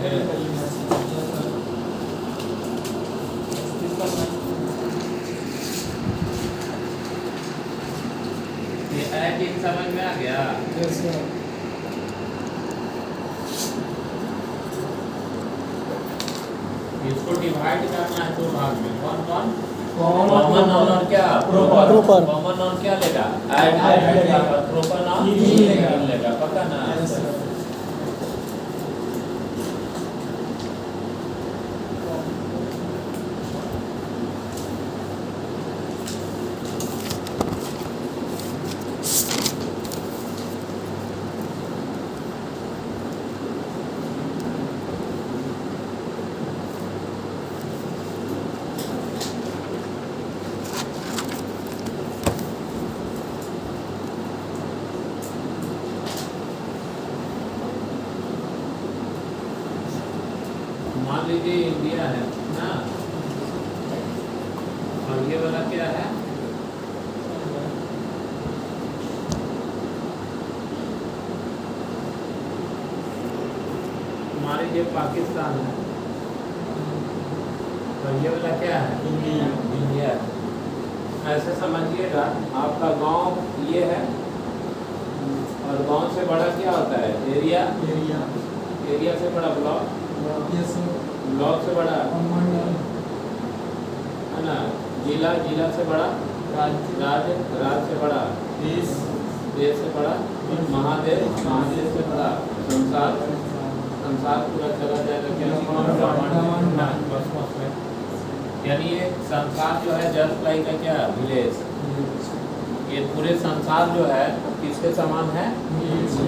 ये चीज समझ में आ गया। इसको डिवाइड करना है दो भाग में। कौन कौन? कॉमन नाउन और क्या प्रॉपर। कॉमन नाउन क्या लेगा? ऐड लेगा। और प्रॉपर नाउन लेगा। पक्का ना? मान लीजिए इंडिया है ना, और ये वाला क्या है? मान लीजिए पाकिस्तान है, और ये वाला क्या है? इंडिया है। ऐसे समझिएगा, आपका गांव ये है, और गांव से बड़ा क्या होता है? एरिया। एरिया से बड़ा ब्लॉक। ब्लॉक से बड़ा है ना जिला। जिला से बड़ा राज्य। राज्य से बड़ा देश। देश से बड़ा महादेश। महादेश से बड़ा संसार। संसार पूरा चला जाएगा क्या? यानी ये संसार जो है जस्ट लाइक है क्या? विलेज। ये पूरे संसार जो है किसके समान है?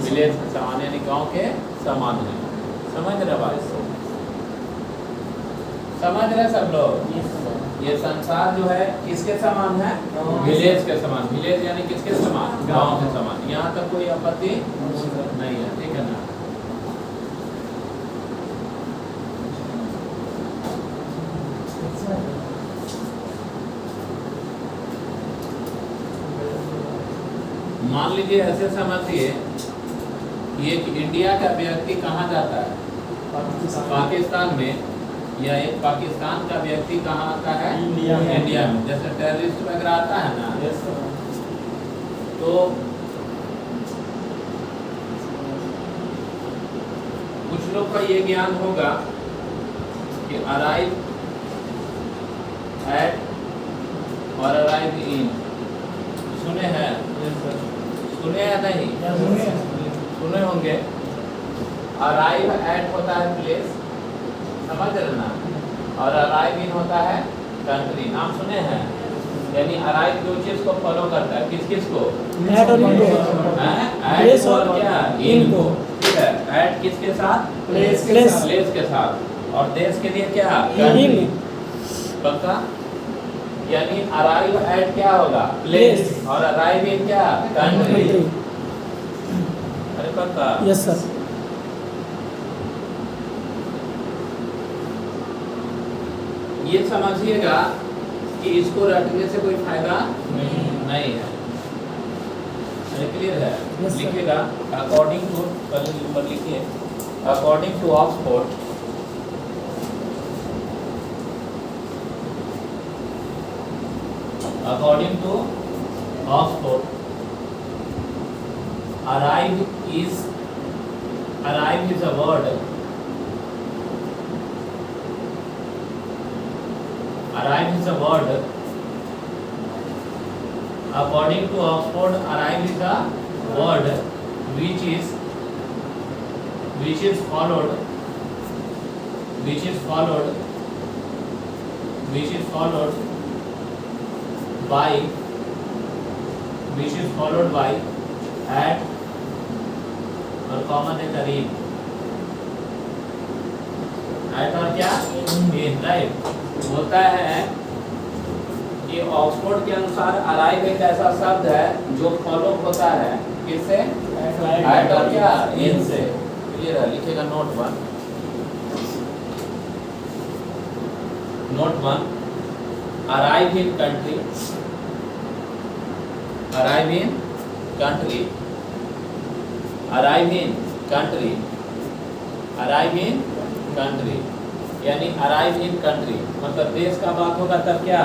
विलेज के समान, यानी गांव के समान है। समझ रहे बात? समझ रहे सब लोग? ये संसार जो है किसके समान है? विलेज के समान। विलेज यानी किसके समान? गांव के समान। यहाँ तक कोई आपत्ति नहीं है, ठीक है ना? मान लीजिए ऐसे समझिए, ये इंडिया का व्यक्ति कहाँ जाता है? पाकिस्तान में। या एक पाकिस्तान का व्यक्ति कहाँ आता है? इंडिया में। जैसे टेररिस्ट वगैरह आता है ना, तो कुछ लोग का ये ज्ञान होगा कि अराइव एट और अराइव इन सुने हैं? सुने या नहीं? सुने होंगे। अराइव एट होता है प्लेस, समझ रहे ना, और अराइव इन होता है कंट्री। नाम सुने हैं? यानी अराइव जो चीज को फॉलो करता है, किस किस को? ऐड और इनको। ऐड और क्या? इनको। ठीक है। ऐड किसके साथ? प्लेस के साथ। और देश के लिए क्या? इन। पक्का? यानी अराइव एट क्या होगा? प्लेस। और अराइव इन क्या? कंट्री। अरे पक्का? Yes sir. ये समझिएगा कि इसको रटने से कोई फायदा नहीं है। क्लियर है? Yes, sir. लिखिएगा अकॉर्डिंग टू, पहले नंबर लिखिए। According to Oxford, according to Oxford, arrive is a word. Arrive is a word. According to Oxford, arrive is a word which is followed by at और common है करीब। Eight और क्या? इन। Right. होता है कि ऑक्सफोर्ड के अनुसार अराइव एक ऐसा शब्द है जो फॉलो होता है किससे? एट और क्या? इन से। क्लियर है? लिखिएगा note 1। Note 1, arrive in country, arrive in country, arrive in country, arrive in country, यानी अराइव इन कंट्री मतलब देश का बात होगा तब क्या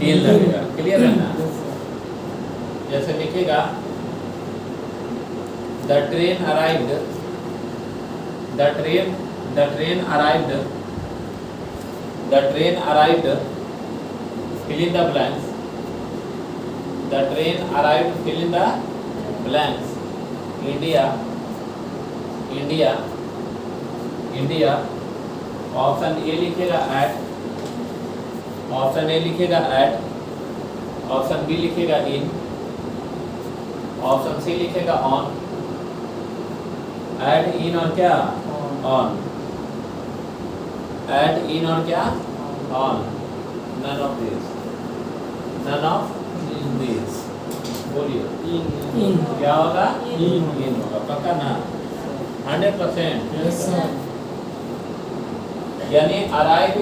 इन लगेगा। क्लियर है ना? जैसे लिखेगा the train arrived, the train arrived, the train arrived, fill in the blanks, the train arrived, fill in the blanks, India, India, India, option A लिखेगा एट, ऑप्शन ए लिखेगा एट, ऑप्शन बी लिखेगा इन, option C लिखेगा on, at इन और क्या on, at इन और क्या on, none of these, none of these, बोलिए इन क्या होगा? इन इन होगा, पक्का ना? 100%। यस सर यानी अराइव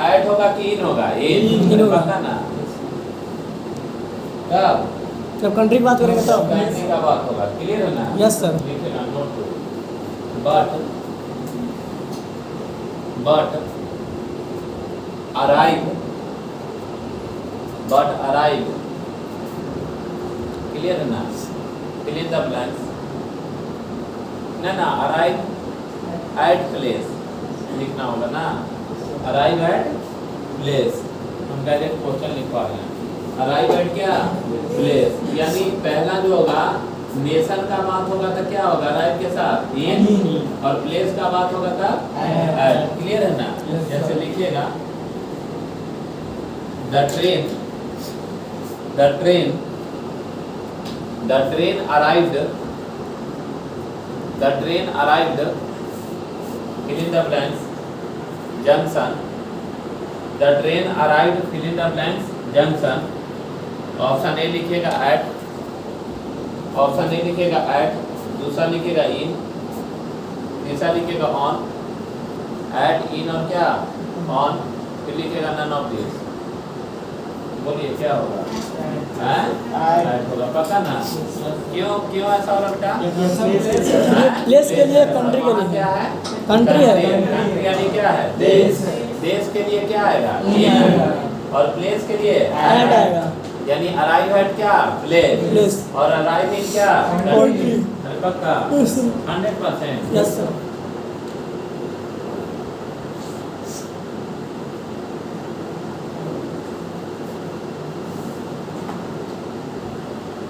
ऐड होगा कि इन होगा? इन होगा। पक्का ना? कब? जब कंट्री की बात करेंगे तब। कंट्री का बात होगा। क्लियर है ना? Yes sir. लिखे ना नोट करो। but arrive, but arrive, clear है ना? fill in the blanks, ना arrive at place लिखना होगा ना, arrive at place, हम डायरेक्ट क्वेश्चन लिखवा रहे हैं। arrive at क्या place, यानी पहला जो होगा नेशन का बात होगा तो क्या होगा? arrive के साथ in, और प्लेस का बात होगा तब at। क्लियर है ना? जैसे लिखिएगा the train arrived, the train arrived, fill in the blanks, junction, the train arrived, fill in the blanks, junction, option A लिखेगा at, ऑप्शन ए लिखेगा at, दूसरा लिखेगा in, तीसरा लिखेगा on, at, in और क्या on, फिर लिखेगा none of these। बोलिए क्या होगा? ऐड होगा, पक्का ना? क्यों ऐसा हो रहा बेटा? प्लेस के लिए, कंट्री के लिए। क्या है? कंट्री है। कंट्री यानी क्या है? देश। देश के लिए क्या आएगा? और प्लेस के लिए ऐड आएगा, यानी अराइव एट क्या प्लेस, और अराइव इन क्या कंट्री। पक्का 100%। Yes sir.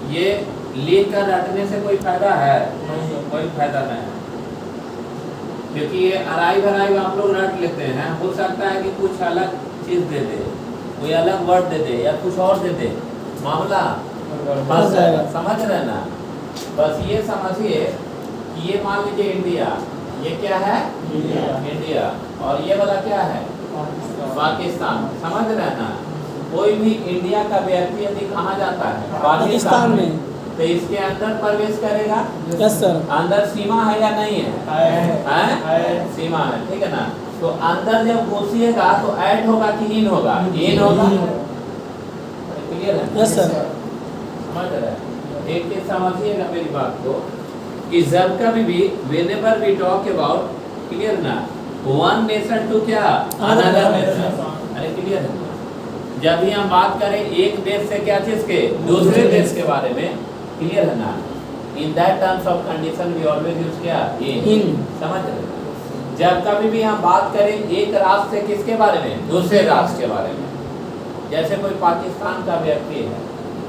ये लिख कर रटने से कोई फायदा है? कोई फायदा नहीं है, क्योंकि ये अराइव आप लोग रट लेते हैं। हो सकता है कि कुछ अलग चीज दे दे, कोई अलग वर्ड दे दे या कुछ और दे दे, मामला फंस जाएगा। समझ रहे ना? बस ये समझिए कि ये मान लीजिए इंडिया, ये क्या है? इंडिया, और ये वाला क्या है? पाकिस्तान। समझ रहे ना? कोई भी इंडिया का व्यक्ति यदि कहाँ जाता है? पाकिस्तान में, तो इसके अंदर प्रवेश करेगा। Yes sir. अंदर सीमा है या नहीं है? सीमा है, ठीक है ना? तो अंदर जब घुसिएगा तो ऐड होगा कि इन होगा? इन होगा। क्लियर है? Yes sir. समझ रहे हैं? एक चीज समझिएगा मेरी बात को, कि जब कभी भी whenever we talk about, clear ना, one nation to क्या another nation, अरे क्लियर है? जब भी हम बात करें एक देश से क्या चीज के दूसरे देश के बारे में, क्लियर है ना, in that terms of condition we always use क्या इन। समझ रहे हैं? जब कभी भी हम बात करें एक राष्ट्र से किसके बारे में? दूसरे राष्ट्र के बारे में। जैसे कोई पाकिस्तान का व्यक्ति है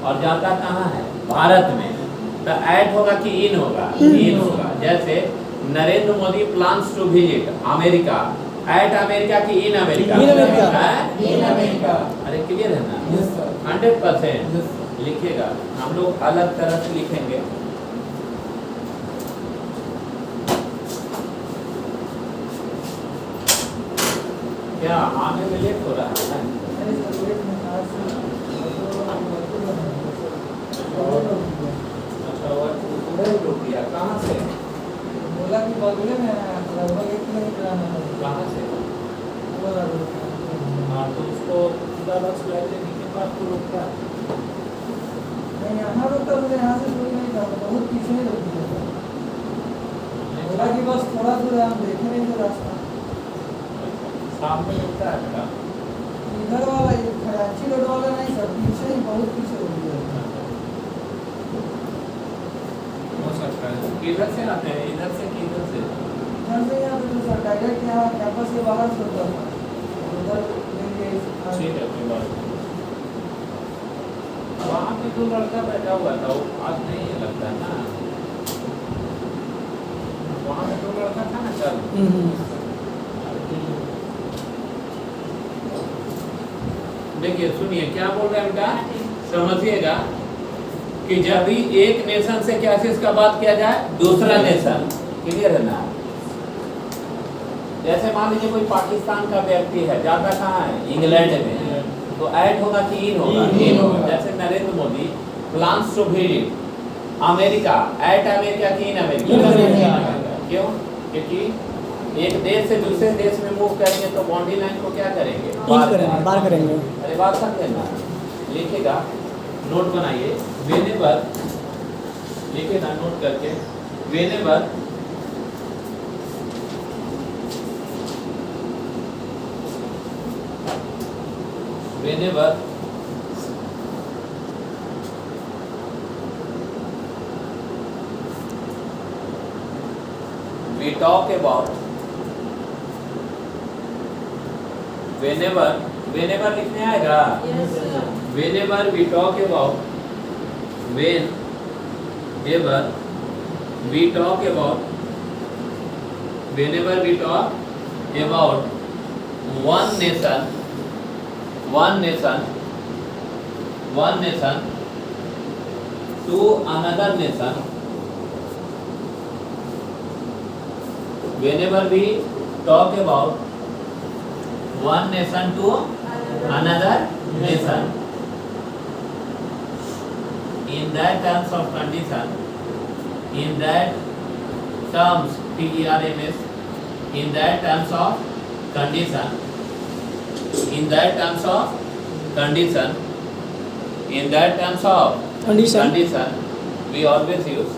और जाता कहाँ है? भारत में, तो ऐड होगा कि इन होगा? इन होगा। जैसे Narendra Modi plans to visit America, at America की इन अमेरिका? In America. अरे क्लियर है ना? 100% लिखिएगा। हम लोग अलग तरह से लिखेंगे। क्या आने में लेट हो रहा है? अच्छा, कहाँ से? बोला कि बगले में लगभग 1 किलोमीटर आना है। कहाँ से? हाँ, तो उसको सीधा बस लाइब्रेरी के पास तो रुकता है। नहीं, यहाँ रुकता, मुझे यहाँ से दूर नहीं था, बहुत पीछे ही रुकी है। बोला कि बस थोड़ा दूर है, हम देखे नहीं थे रास्ता। सामने मिलता है बेटा। इधर वाला ये खराची रोड वाला नहीं सर, पीछे ही बहुत पीछे हो गया। हो सकता है। किधर से आते हैं, इधर से कि इधर से? इधर से यहाँ पे सर डायरेक्ट यहाँ कैंपस के बाहर से होता था, उधर लेंगे। ठीक है, कोई बात नहीं। वहाँ पे जो लड़का बैठा हुआ था वो आज नहीं है लगता है ना, वहाँ पे जो लड़का था ना कल, देखिए सुनिए क्या बोल रहे हैं बेटा, समझिएगा कि जब भी एक नेशन से क्या चीज का बात किया जाए, दूसरा नेशन, क्लियर है ना। जैसे मान लीजिए कोई पाकिस्तान का व्यक्ति है, जाता कहाँ है, इंग्लैंड में, तो ऐड होगा कि इन होगा? इन होगा। जैसे Narendra Modi plans to visit America, at America की इन अमेरिका। क्यों? क्योंकि एक देश से दूसरे देश में मूव करेंगे तो बाउंड्री लाइन को क्या करेंगे, बार करेंगे। अरे बात समझे ना, लिखेगा, नोट बनाइए, वेनेवर, लिखेगा नोट करके, whenever whenever we talk about, whenever लिखने आएगा, whenever we talk about, whenever we talk about, whenever we talk about one nation to another nation, whenever we talk about one nation to another nation, in that terms of condition, in that terms, TERMS, in that terms of condition, in that terms of condition, in that terms of condition, we always use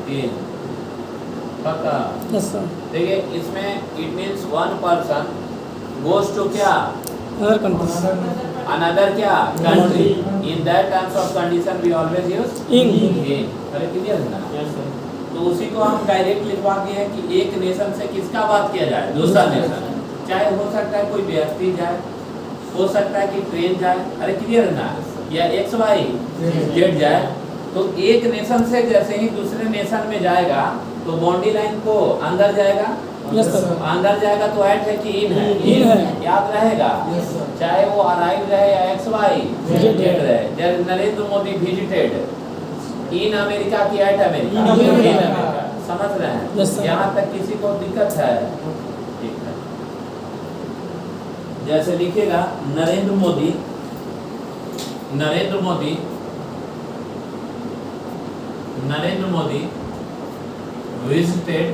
in, पक्का? Yes sir. देखिए इसमें it means one person goes to क्या, other country, another क्या, country, in that terms of condition we always use in। अरे clear है ना? तो उसी को हम डायरेक्ट लिखवा दिए हैं कि एक नेशन से किसका बात किया जाए, दूसरा नेशन, चाहे हो सकता है कोई व्यक्ति जाए, हो सकता है कि ट्रेन जाए, अरे क्लियर है ना, या XYZ जाए, तो एक नेशन से जैसे ही दूसरे नेशन में जाएगा तो बाउंड्री लाइन को अंदर जाएगा, यस सर। अंदर जाएगा तो ऐड है कि इन है, इन है, याद रहेगा, चाहे वो अराइव रहे या XYZ रहे। जैसे Narendra Modi visited in America की ऐट अमेरिका, इन अमेरिका, समझ रहे हैं? यहाँ तक किसी को दिक्कत है? ठीक है। जैसे लिखेगा Narendra Modi visited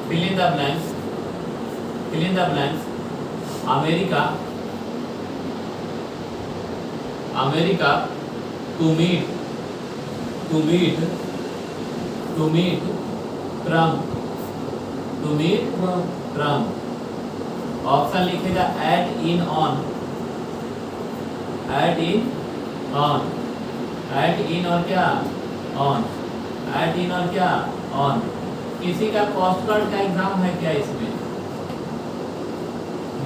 fill in the blanks America to meet Trump। Option लिखेगा ऐड इन ऑन और क्या ऑन। किसी का कोस्ट गार्ड का एग्जाम है क्या इसमें?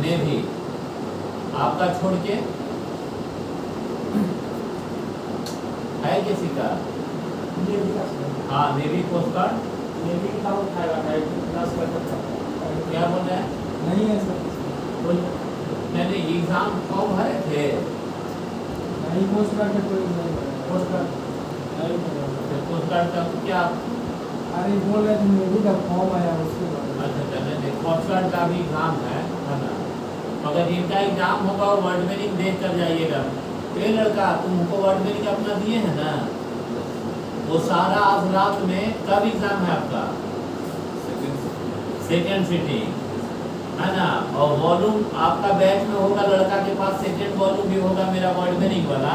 नेवी आपका छोड़ के है किसी का? हाँ नेवी कोस्ट गार्ड क्या बोल रहे हैं? नहीं है सर, नहीं एग्जाम कब भरे थे? नहीं पोस्ट कार्ड का कोई नहीं है, पोस्ट कार्ड कोस्ट गार्ड का क्या? अरे बोल रहे थे नेवी का फॉर्म आया उसके बाद। अच्छा नहीं कोस्ट गार्ड का भी एग्जाम है ना? अगर इनका एग्जाम होगा वो वर्ड मीनिंग देख कर जाइएगा। ये लड़का तुमको वर्ड मीनिंग अपना दिए है ना, वो सारा आज रात में कब एग्जाम है आपका? सेकेंड सिटिंग है ना। और वॉल्यूम आपका बैच में होगा, लड़का के पास सेकंड वॉल्यूम भी होगा मेरा वर्ड मीनिंग वाला,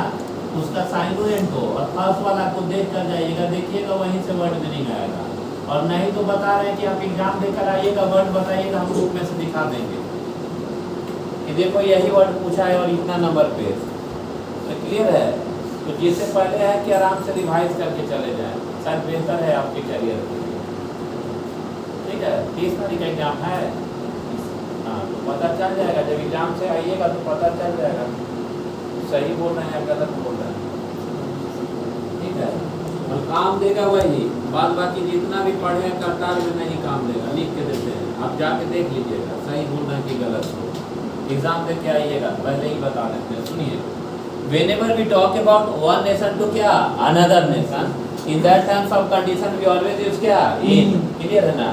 उसका साइनोएंट हो, और फर्स्ट वाला को देख कर जाइएगा, देखिएगा वहीं से वर्ड मीनिंग आएगा। और नहीं तो बता रहे हैं कि आप एग्जाम देकर आइएगा, वर्ड बताइएगा, हम बुक में से दिखा देंगे कि देखो यही वर्ड पूछा है और इतना नंबर पे। तो क्लियर है। तो जिससे पहले है कि आराम से रिवाइज करके चले जाएं, शायद बेहतर है आपके करियर के लिए। ठीक है, 30 तारीख का एग्जाम है। हाँ, तो पता चल जाएगा, जब एग्जाम से आइएगा तो पता चल जाएगा सही बोल रहे हैं या गलत बोल रहे हैं। ठीक है, और काम देगा वही, बाद बाकी जितना भी पढ़े हैं करतार में नहीं काम देगा, लिख के देते हैं, आप जाके देख लीजिएगा सही बोल रहे हैं कि गलत हो। एग्जाम दे के आइएगा, पहले ही बता देते हैं। सुनिए, whenever we talk about one nation to क्या another nation, in that terms of condition we always use क्या in। क्लियर है ना।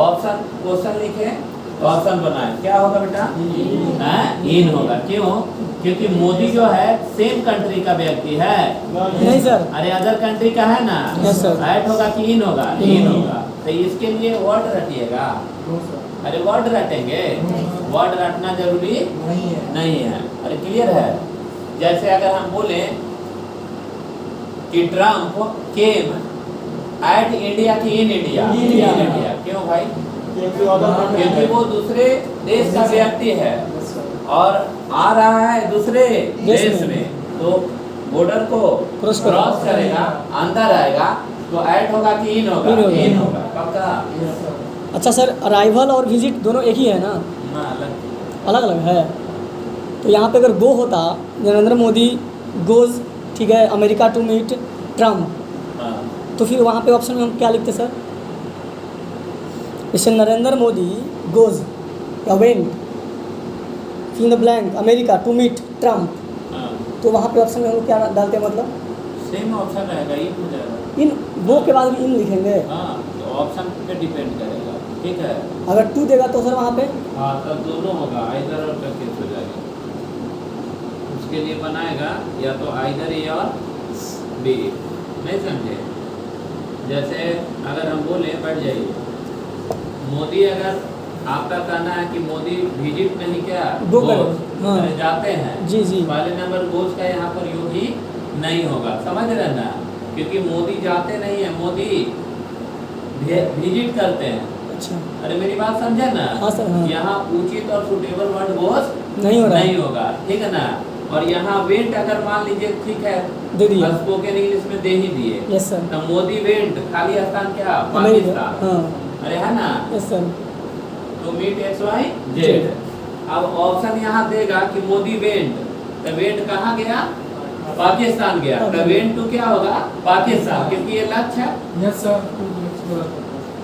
ऑप्शन क्वेश्चन लिखे तो ऑप्शन बनाए, क्या होगा बेटा इन होगा। क्यों? क्योंकि मोदी जो है सेम कंट्री का व्यक्ति है। नहीं सर। अरे अदर कंट्री का है ना। Yes sir. ऐड होगा कि इन होगा? इन होगा। तो इसके लिए वर्ड रटिएगा। अरे वर्ड रटेंगे, वर्ड रटना जरूरी नहीं है। अरे क्लियर है। जैसे अगर हम बोले कि ट्रम्प केम एट इंडिया की इन इंडिया, क्यों भाई? क्योंकि वो दूसरे देश का व्यक्ति है और आ रहा है दूसरे देश में, तो बॉर्डर को क्रॉस करेगा, अंदर आएगा, तो ऐड होगा कि इन होगा? इन होगा। पक्का? अच्छा सर, अराइवल और विजिट दोनों एक ही है ना? अलग अलग है। तो यहाँ पे अगर गो होता, नरेंद्र मोदी गोज, ठीक है, अमेरिका टू मीट ट्रम्प, तो फिर वहाँ पे ऑप्शन में हम क्या लिखते सर? जैसे नरेंद्र मोदी गोज या went fill the blank America to meet Trump, तो वहाँ पे ऑप्शन में हम क्या डालते हैं? मतलब सेम ऑप्शन रहेगा, इन हो जाएगा। इन वो के बाद भी इन लिखेंगे? हाँ, तो ऑप्शन पे डिपेंड करेगा। ठीक है, अगर टू देगा तो सर वहाँ पे हाँ तब दोनों होगा, आइदर और का केस हो जाएगा। उसके लिए बनाएगा या तो आइदर ए और बी। नहीं समझे? जैसे अगर हम बोले, बैठ जाइए, मोदी, अगर आपका कहना है कि मोदी विजिट नहीं क्या गो हाँ। जाते हैं, जी जी, पहले नंबर गोज का यहाँ पर यूं ही नहीं होगा, समझ रहे ना। क्योंकि मोदी जाते नहीं है, मोदी विजिट करते हैं। अच्छा, अरे मेरी बात समझे ना। हाँ सर, हाँ। यहाँ उचित और सुटेबल वर्ड गोज नहीं हो रहा नहीं होगा, ठीक है ना। और यहाँ वेंट अगर मान लीजिए, ठीक है, दे दिया, स्पोकन इंग्लिश में दे ही दिए। Yes sir. तो मोदी वेंट, खाली स्थान क्या? अमेरिका, पाकिस्तान। हाँ, अरे है ना। Yes sir. तो मीट एक्स वाई जेड। अब ऑप्शन यहाँ देगा कि मोदी वेंट, तो वेंट कहाँ गया? पाकिस्तान गया। तो वेंट टू क्या होगा? पाकिस्तान, क्योंकि ये लक्ष्य है। Yes sir.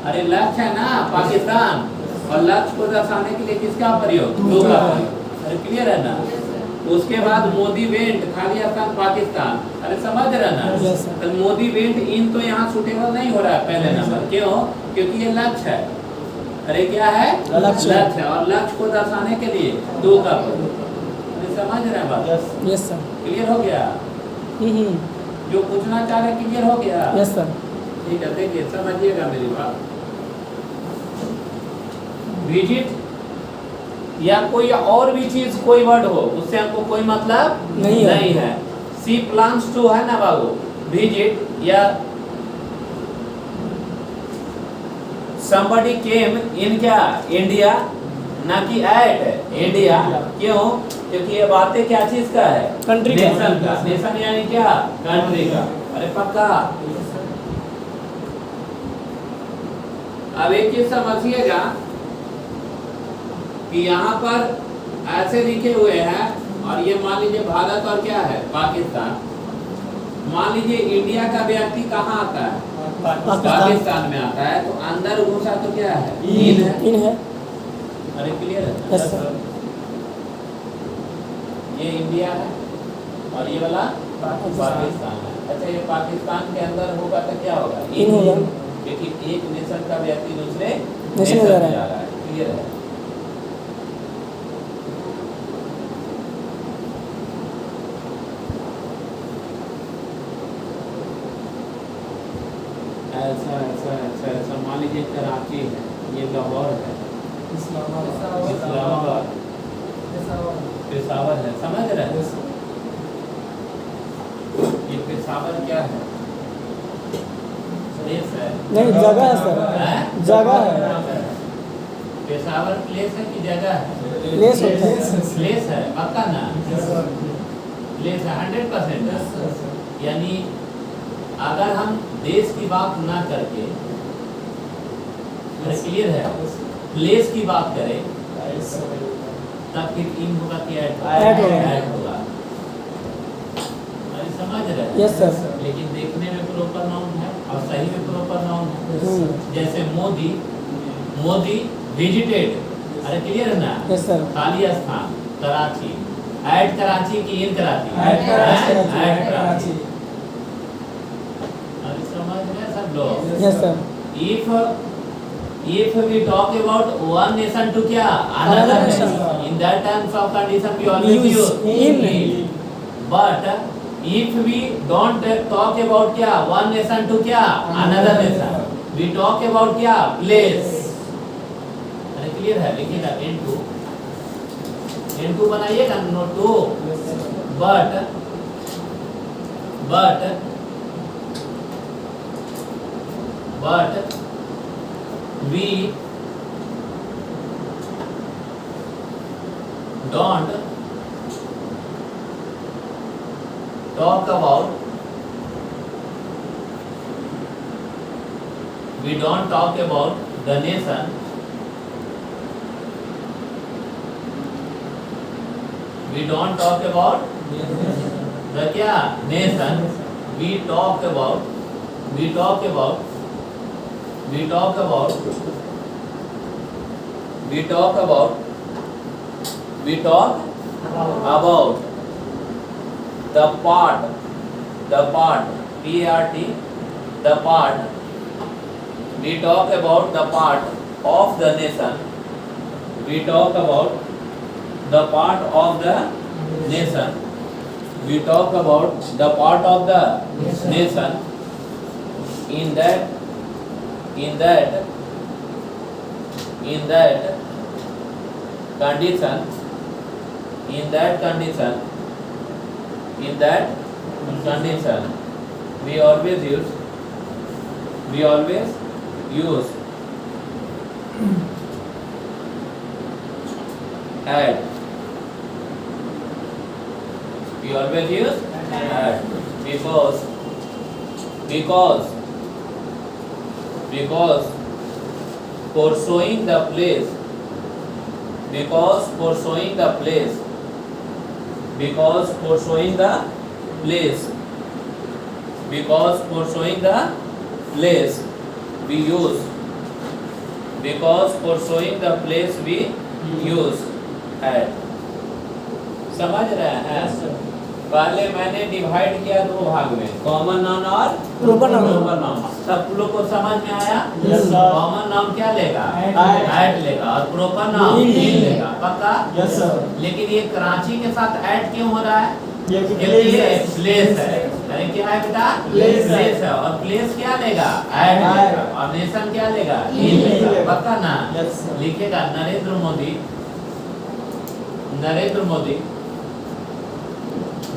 अरे लक्ष्य है ना पाकिस्तान, और लक्ष्य को दर्शाने के लिए किसका प्रयोग? टू का प्रयोग। अरे क्लियर है ना। उसके बाद मोदी वेंट, खाली स्थान पाकिस्तान। अरे समझ रहे ना। Yes sir. तो मोदी वेंट इन तो यहाँ सुटेबल नहीं हो रहा है पहले नंबर। क्यों? क्योंकि ये लक्ष्य है। अरे क्या है? लक्ष्य। लक्ष्य, और लक्ष्य को दर्शाने के लिए दो का प्रयोग। अरे समझ रहे हैं बात? Yes sir. क्लियर हो गया? जो पूछना चाह रहे क्लियर हो गया? Yes sir. ठीक है, देखिए समझिएगा मेरी बात। विजिट या कोई और भी चीज, कोई वर्ड हो, उससे हमको कोई मतलब नहीं है। सी प्लान्स टू है ना बाबू, विजिट, या somebody came in क्या? इंडिया, ना कि एट इंडिया। क्यों? क्योंकि ये बातें क्या चीज का है? कंट्री का। नेशन का। नेशन यानी क्या? कंट्री का। अरे पक्का। अब एक चीज समझिएगा कि यहाँ पर ऐसे लिखे हुए हैं, और ये मान लीजिए भारत और क्या है? पाकिस्तान। मान लीजिए इंडिया का व्यक्ति कहाँ आता है? पाकिस्तान में आता है, तो अंदर घुसा तो क्या है? इन है। इन है। अरे क्लियर है? Yes sir. ये इंडिया है और ये वाला पाकिस्तान है। अच्छा, ये पाकिस्तान के अंदर होगा तो क्या होगा? इन होगा, क्योंकि एक नेशन का व्यक्ति दूसरे नेशन में जा रहा है। क्लियर है? ऐसा ऐसा ऐसा ऐसा मान लीजिए कराची है, ये लाहौर है, इस्लामाबाद, पेशावर है, समझ रहे हैं? ये पेशावर क्या है? प्लेस है? नहीं, जगह है सर, हैं? जगह है। पेशावर प्लेस है कि जगह है? प्लेस होता है। प्लेस है, पक्का ना? प्लेस है 100% है। यानी अगर हम देश की बात ना करके, क्लियर है, प्लेस की बात करें, तब फिर इन होगा कि ऐड होगा। ऐड होगा। अरे समझ रहे हैं? Yes sir. लेकिन देखने में प्रॉपर नाउन है और सही में प्रॉपर नाउन है। जैसे मोदी, मोदी विजिटेड, अरे क्लियर है ना? Yes sir. खाली स्थान कराची, ऐड कराची की इन कराची? ऐड कराची। ऐड कराची। अरे समझ रहे सब लोग? Yes sir. If we talk about one nation to क्या? Another nation. In that terms of condition we always use in. But if we don't talk about क्या? One nation to क्या? Another nation. We talk about क्या? Place. अरे clear है? लिखिएगा N2 बनाइएगा note 2. But we don't talk about the nation, we don't talk about the क्या? Nation. We talk about the part, P-A-R-T, the part. We talk about the part of the nation. We talk about the part of the nation. We talk about the part of the nation. In that condition we always use add. We always use add because for showing the place, we use add. समझ रहे हैं? पहले मैंने divide किया 2 भाग में, common noun और proper noun. सब लोग को समझ में आया? Yes, sir. कॉमन नाउन क्या लेगा? Add. ऐड लेगा और प्रोपर नाउन In. इन लेगा, पक्का? Yes sir. लेकिन ये कराची के साथ ऐड क्यों हो रहा है? क्योंकि क्योंकि ये place है। प्लेस है। अरे क्या है बेटा? Place है। है और प्लेस क्या लेगा? ऐड लेगा और नेशन क्या लेगा? इन लेगा, पक्का ना? Yes sir. लिखेगा Narendra Modi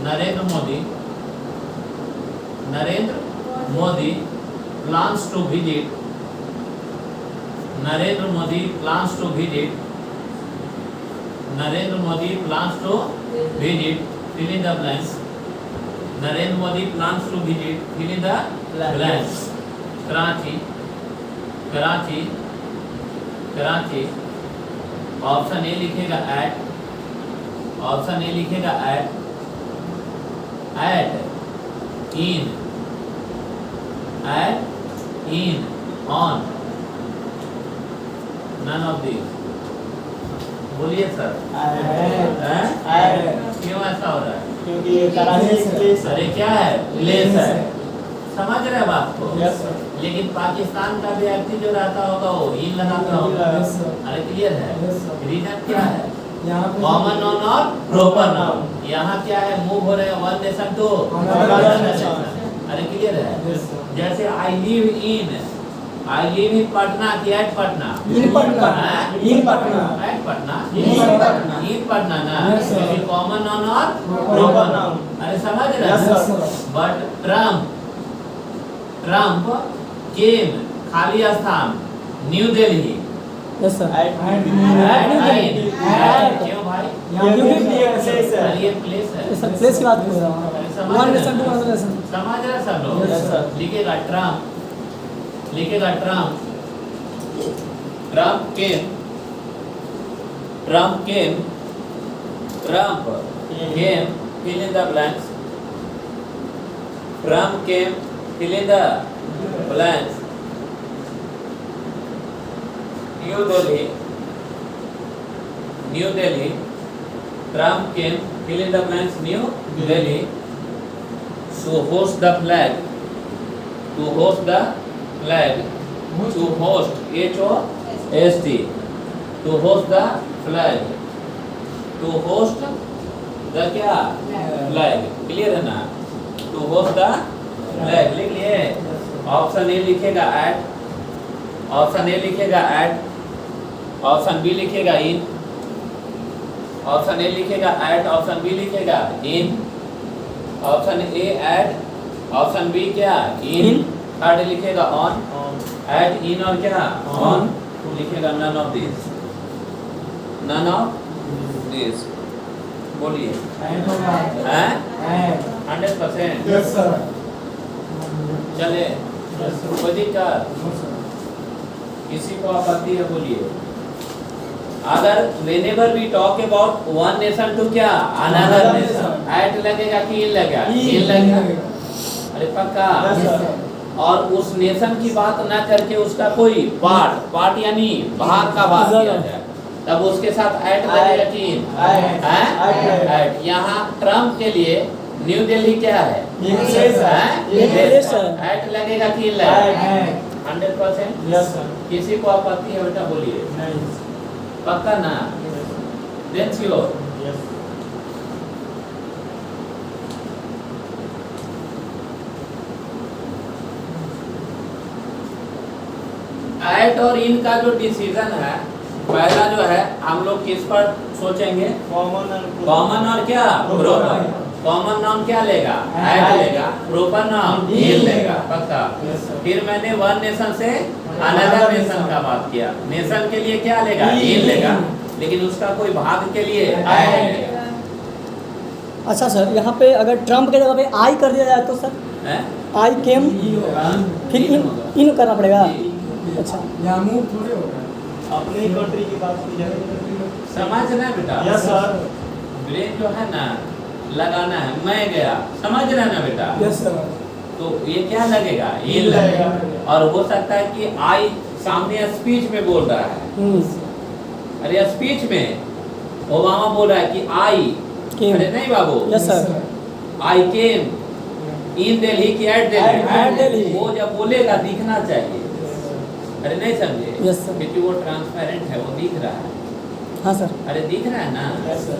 plans to visit fill in the blanks. Narendra Modi plans to visit fill in the blanks. Karachi. Option A लिखेगा at in on none of these. बोलिए सर। क्यों ऐसा हो रहा है? क्योंकि ये कराची प्लेस है। अरे क्या है? प्लेस है। समझ रहे बात को? Yes sir. लेकिन पाकिस्तान का व्यक्ति जो रहता होगा वो इन लगाता होगा। Yes sir. अरे क्लियर है? Yes sir. रीजन क्या है? यहाँ पे कॉमन नाउन और प्रॉपर नाउन। यहाँ क्या है? मूव हो रहे हैं one nation to Another another nation. Nation. अरे क्लियर है? Yes, sir. जैसे I live in I live in Patna कि एट पटना? इन पटना। हाँ? In Patna. At Patna? In Patna. In Patna ना? Yes, sir. ये कॉमन नाउन और Proper noun. अरे समझ रहे Yes, हैं? sir. बट ट्रम्प केम खाली स्थान new Delhi yes sir. And क्यों भाई? Yes, ये प्लेस है। सर प्लेस की बात कर रहा हूँ। समझ वन रहे नेशन टू हैं? Another nation. समझ रहे हैं सब लोग? Yes, sir. लिखेगा Trump came fill in the blanks. Trump came fill in the blanks. New Delhi. Trump came fill in the blanks. New Delhi. To host the flag. To host H-O-S-T. To host the flag. To host the क्या? Flag. Clear है ना? To host the flag. लिख लिए? Option A लिखेगा at. Option A लिखेगा at. Option B लिखेगा in. Option A लिखेगा at. Option B लिखेगा in. Option A at. Option B क्या? in. थर्ड लिखेगा on. at in और क्या? on. लिखेगा none of these. None of these. बोलिए हैं? 100%। Yes, sir. चले Yes, sir. कोई दिक्कत? No, sir. किसी को आपत्ति है बोलिए। अगर whenever we talk about one nation to क्या? Another nation. at लगेगा कि in लगेगा? in लगेगा। अरे पक्का? Yes, sir. और उस नेशन की बात ना करके उसका कोई पार्ट यानी भाग का बात किया जाए तब उसके साथ ऐड लगेगा कि ऐड। यहाँ ट्रम्प के लिए न्यू दिल्ली क्या है? ऐड लगेगा कि लगेगा? 100%। Yes, sir. किसी को आपत्ति है बेटा बोलिए। Nice. पक्का ना? Then sure. Yes. ऐट और इन का जो डिसीजन है पहला जो है हम लोग किस पर सोचेंगे? कॉमन और क्या? प्रोपर। कॉमन नाउन क्या लेगा? ऐट लेगा। प्रोपर नाउन इन लेगा। पक्का। Yes, sir. फिर मैंने वन नेशन से अनदर नेशन का बात किया। नेशन के लिए क्या लेगा? इन लेगा। लेकिन उसका कोई भाग के लिए ऐट लेगा। अच्छा सर, यहाँ पे अगर ट्रम्प के जगह पे आई कर दिया जाए तो सर? हैं? आई केम फिर इन करना पड़ेगा। अच्छा यहाँ मूव थोड़े हो रहा है। अपनी कंट्री की बात की जाए। समझ रहे हैं बेटा? Yes, sir. ब्रेन जो है ना लगाना है। मैं गया समझ रहे हैं ना बेटा? Yes, sir. तो ये क्या लगेगा? इन लगेगा। और हो सकता है कि आई सामने स्पीच में बोल रहा है। अरे स्पीच में ओबामा बोल रहा है कि आई Came. अरे नहीं बाबू यस सर। आई केम इन दिल्ली की एट At दिल्ली Delhi. वो जब बोलेगा दिखना चाहिए। अरे नहीं समझे? Yes, sir. क्योंकि वो ट्रांसपेरेंट है वो दिख रहा है। हाँ सर। अरे दिख रहा है ना? Yes, sir.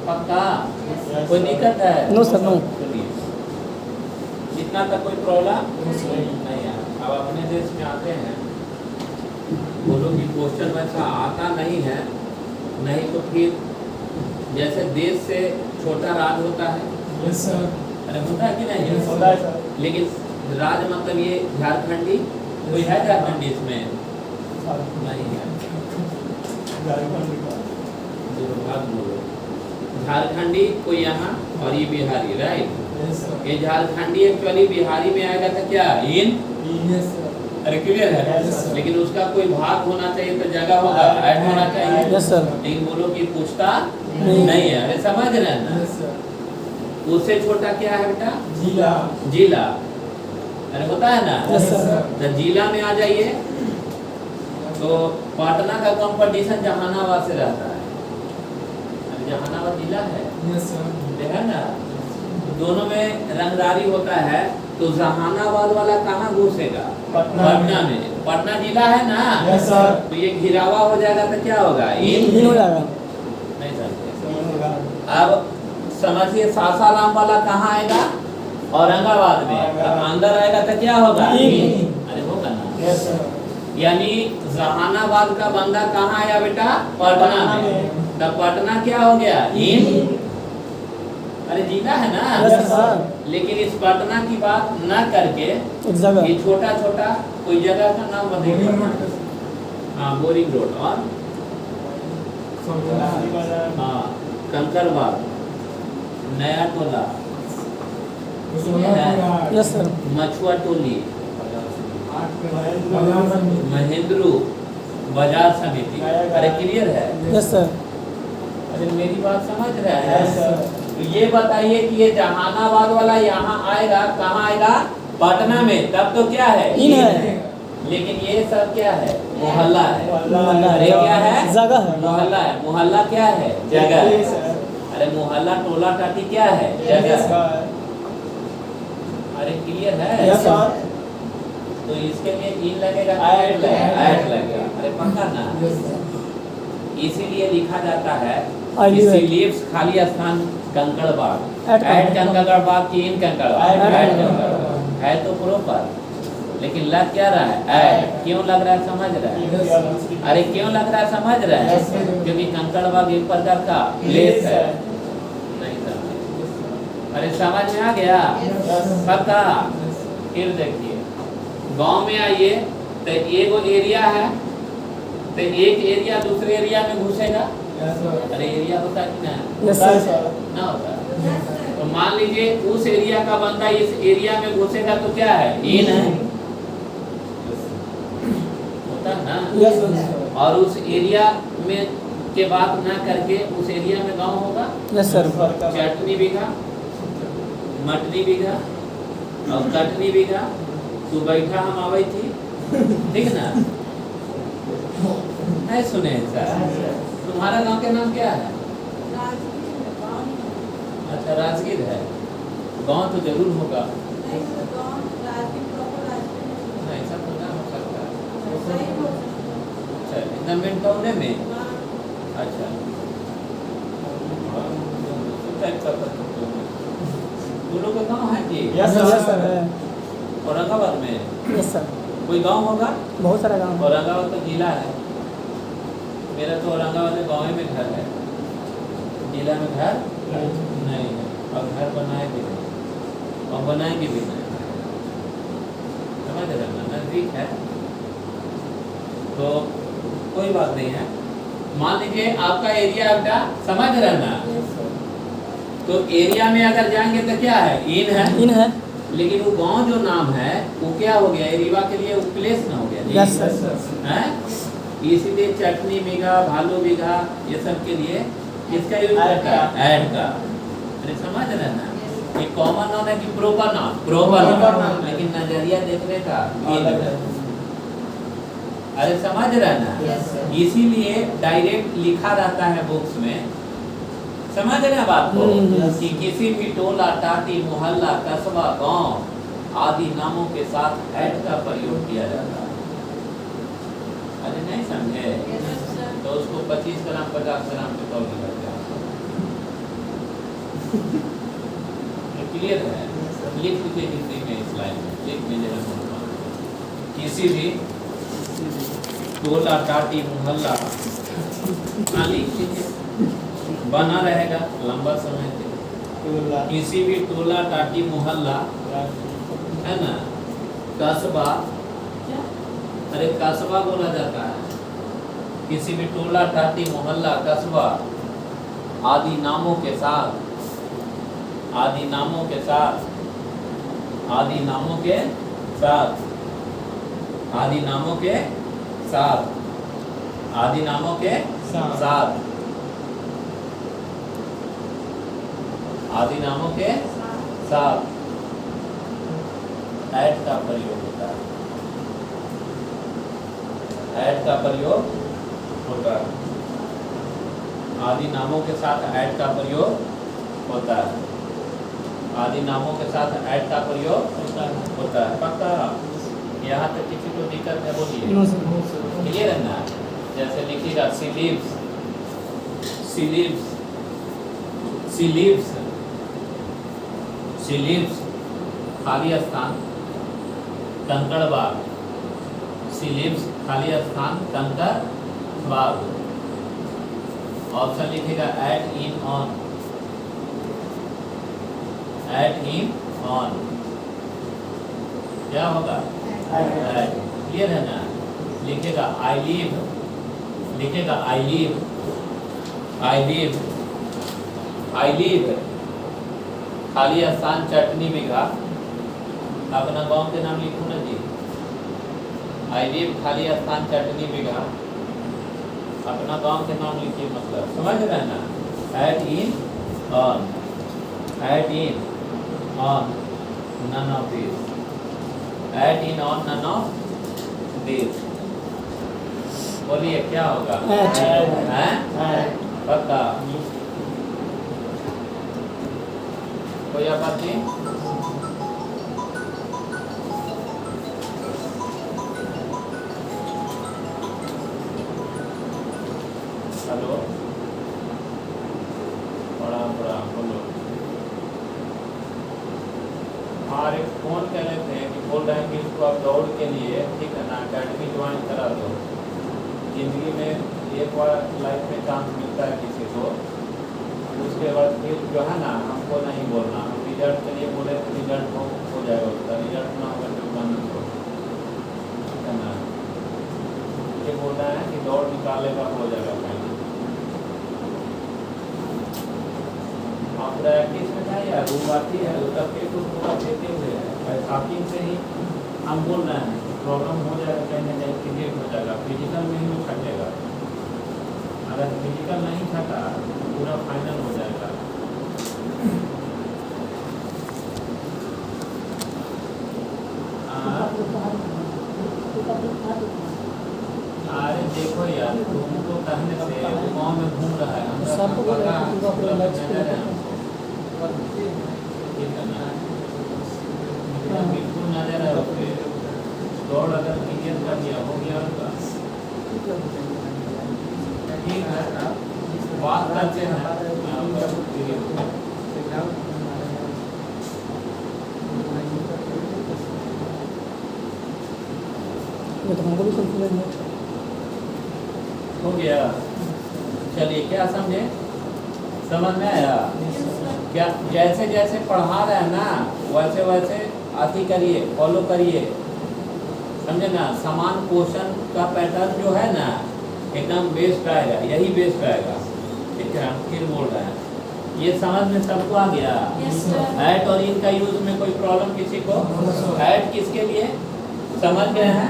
पक्का? Yes, कोई sir. दिक्कत है? No sir, no. इतना तक कोई प्रॉब्लम नहीं। नहीं है। अब अपने देश में आते हैं बोलो कि क्वेश्चन वैसा आता नहीं है। नहीं तो फिर जैसे देश से छोटा राज होता है। Yes, sir. अरे होता है कि नहीं? Yes, होता है, sir. लेकिन राज मतलब ये झारखंडी कोई है झारखंडी इसमें? नहीं है। दुर्भाग्य बोलो। झारखंडी कोई यहाँ और ये बिहारी राइट। Yes, sir. ये झारखंडी एक्चुअली बिहारी में आएगा तो क्या इन? Yes, sir. अरे क्लियर है? Yes, sir. लेकिन उसका कोई भाग होना चाहिए तो जगह होगा ऐड होना चाहिए। Yes sir. लेकिन बोलो कि पूछता नहीं। नहीं है। अरे समझ रहे हैं ना? Yes, sir. उससे छोटा क्या है बेटा? जिला। जिला। अरे होता है ना? Yes, sir. तो जिला में आ जाइए तो पटना का कंपटीशन जहानाबाद से रहता है। अरे जहानाबाद जिला है Yes, sir. देखा ना? दोनों में रंगदारी होता है तो जहानाबाद वाला कहाँ घुसेगा? पटना में। पटना जिला है ना? Yes, sir. तो ये घिरावा हो जाएगा तो क्या होगा? इन हो जाएगा। नहीं समझे? अब समझिए सासाराम वाला कहाँ आएगा? औरंगाबाद में। तो अंदर आएगा तो क्या होगा? इन। अरे होगा ना? Yes sir. यानी जहानाबाद का बंदा कहाँ आया बेटा? पटना में। तब पटना क्या हो गया? इन। अरे जिला है ना। Yes sir. लेकिन इस पटना की बात न करके एक जगह ये छोटा छोटा कोई जगह का नाम बताइए। हाँ, बोरिंग रोड और हाँ कंकड़बाग, नया टोला, यस सर। मछुआ टोली, महेंद्रू, बाजार समिति। अरे क्लियर है? Yes sir. अरे मेरी बात समझ रहे हैं? तो ये बताइए कि ये जहानाबाद वाला यहाँ आएगा, कहाँ आएगा? पटना में। तब तो क्या है? इन है। लेकिन ये सब क्या है? मोहल्ला है। मोहल्ला अरे क्या है? जगह है। मोहल्ला है। मोहल्ला क्या है? जगह। अरे मोहल्ला टोला टाटी क्या है? जगह। अरे क्लियर है? Yes sir. तो इसके लिए इन लगेगा, ऐड लगेगा। अरे पक्का ना? इसीलिए लिखा जाता है कि सिलिप्स खाली स्थान कंकड़बाग, ऐड कंकड़बाग की इन कंकड़बाग, ऐड कंकड़बाग है तो प्रॉपर। लेकिन लग क्या रहा है? ऐड। क्यों लग रहा है? समझ रहा है? अरे क्यों लग रहा है? समझ रहे हैं? क्योंकि कंकड़बाग एक प्रकार का प्लेस है। नहीं समझ? अरे समझ में आ गया? पक्का? फिर देखिए, गांव में आइए तो एक एरिया है, तो एक एरिया दूसरे एरिया में घुसेगा। अरे एरिया होता है कि ना? Yes sir. ना होता। तो मान लीजिए उस एरिया का बंदा इस एरिया में घुसेगा तो क्या है? इन है। होता है ना? Yes sir. और उस एरिया में के बात ना करके उस एरिया में गांव होगा। Yes sir. चटनी बीघा, मटनी बीघा और कटनी बीघा। तू बैठा हम आवे थी, ठीक ना? नहीं सुने सर? तुम्हारा गांव के नाम क्या है? अच्छा, राजगीर है। गांव तो जरूर होगा। नहीं, ऐसा तो ना हो सकता। अच्छा, इतना मेन टाउन में? अच्छा, तुम लोग का गाँव है कि? यस सर है। औरंगाबाद में यस सर। कोई गांव होगा? बहुत सारा गाँव है। औरंगाबाद तो जिला है। मेरा तो औरंगाबाद में गाँव में घर है, जिला में घर नहीं है। और घर बनाए भी नहीं और बनाएंगे भी नहीं। समझ रहे ना? नजदीक है तो कोई बात नहीं है। मान लीजिए आपका एरिया बेटा, समझ रहे ना? तो एरिया में अगर जाएंगे तो क्या है? इन है। इन है। लेकिन वो गांव जो नाम है वो क्या हो गया? एरिया के लिए वो प्लेस ना हो गया? Yes sir. हैं? इसीलिए चटनी बीघा, भालू बीघा ये सब के लिए किसका यूज करता है? ऐड का। अरे समझ रहे ना? ये कॉमन नाउन है कि प्रॉपर नाउन? Proper noun. लेकिन नजरिया देखने का अलग है। अरे समझ रहे ना? इसीलिए डायरेक्ट लिखा रहता है बुक्स में। समझ रहे हैं बात को? कि किसी भी टोला, टाटी, मोहल्ला, कस्बा, गांव आदि नामों के साथ ऐड का प्रयोग किया जाता है। अरे नहीं समझे? तो उसको 25 ग्राम 50 ग्राम पे तौल के करते हैं। क्लियर है? लिख लीजिए हिंदी में इस लाइन में, लिख लीजिए। किसी भी टोला, टाटी, मोहल्ला लिख लीजिए, बना रहेगा लंबा समय तक। किसी भी टोला, टाटी, मोहल्ला है ना, कस्बा, अरे कस्बा बोला जाता है। किसी भी टोला, टाटी, मोहल्ला, कस्बा आदि नामों के साथ, आदि नामों के साथ, आदि नामों के साथ, आदि नामों के साथ, आदि नामों के साथ, आदि नामों के साथ ऐड का प्रयोग होता है। ऐड का प्रयोग होता है। आदि नामों के साथ ऐड का प्रयोग होता है। आदि नामों के साथ ऐड का प्रयोग होता है। पक्का? यहाँ तक किसी को दिक्कत है? बोलिए। क्लियर है ना? जैसे लिखिएगा सिलिप्स, सिलिप्स, सिलिप्स, सिलिप्स खाली स्थान कंकड़बाग, सी लिव्स खाली स्थान कंकर बाग। ऑप्शन लिखेगा at in on, at in on क्या होगा एट, क्लियर है ना। लिखेगा आई लिव, लिखेगा I live, I live, I live खाली स्थान चटनी बिघा, अपना गांव के नाम लिखो ना जी। आई लिव खाली स्थान चटनी बिघा, अपना गांव के नाम लिखिए, मतलब समझ रहे हैं ना। At in on, at in on none of this, at in on none of this. बोलिए क्या होगा हैं? पक्का कोई आपत्ति? हेलो बड़ा बड़ा बोलो। हमारे फोन कह रहे थे कि बोल रहे हैं कि इसको आप दौड़ के लिए ठीक है ना अकेडमी ज्वाइन करा दो। जिंदगी में एक बार लाइफ में चांस मिलता है किसी को, उसके बाद फिर जो है ना हमको नहीं बोलना। हम रिजल्ट के लिए बोले तो रिजल्ट हो जाएगा उसका, रिजल्ट ना होगा तो बंद हो, ठीक है ना। ये बोल रहे हैं कि दौड़ निकालेगा हो जाएगा पहले। आप प्रैक्टिस में जाए यार वो बात ही है, उसका पेट पूरा देते हुए है स्टार्टिंग से ही हम बोल रहे हैं प्रॉब्लम हो जाएगा, कहीं ना कहीं क्रिएट हो जाएगा। फिजिकल में ही वो छटेगा, अगर फिजिकल नहीं छटा तो पूरा फाइनल हो जाएगा। अरे देखो यार तुमको कहने से वो गाँव में घूम रहा है, हम सबको पता है बिल्कुल नजर है उसके। दौड़ अगर क्लियर कर दिया हो गया होगा, ठीक है बात करते हैं। ये तो हमको भी कंफ्यूजन है। हो गया, चलिए क्या समझे, समझ में आया क्या? जैसे जैसे पढ़ा रहे हैं ना वैसे वैसे अति करिए, फॉलो करिए, समझे ना। समान क्वेश्चन का पैटर्न जो है ना एकदम बेस्ट आएगा, यही बेस्ट आएगा, ठीक है। हम फिर बोल रहे हैं ये समझ में सबको आ गया। ऐट और इन का यूज में कोई प्रॉब्लम किसी को? ऐट किसके लिए समझ गए हैं?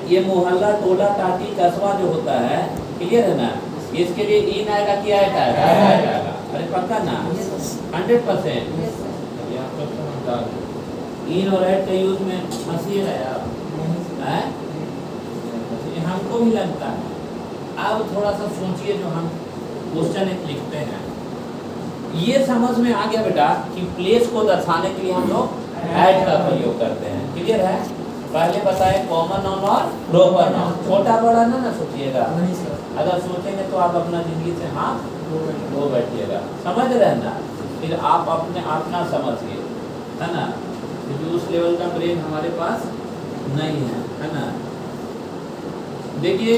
ये मोहल्ला टोला टाटी कस्बा जो होता है, क्लियर है ना, इसके लिए इन आएगा कि ऐट आएगा? अरे पक्का ना 100%। इन और ऐट का यूज में फंसिएगा यार, हमको भी लगता है। अब थोड़ा सा सोचिए, जो हम क्वेश्चन एक लिखते हैं ये समझ में आ गया बेटा कि प्लेस को दर्शाने के लिए हम लोग ऐट का प्रयोग करते हैं, क्लियर है। पहले बताए कॉमन नाउन और प्रॉपर नाउन, छोटा बड़ा ना सोचिएगा, अगर सोचेंगे तो आप अपना जिंदगी से हाथ धो बैठिएगा, समझ रहे हैं ना। फिर आप अपना समझिए, है ना, क्योंकि उस लेवल का ब्रेन हमारे पास नहीं है ना। देखिए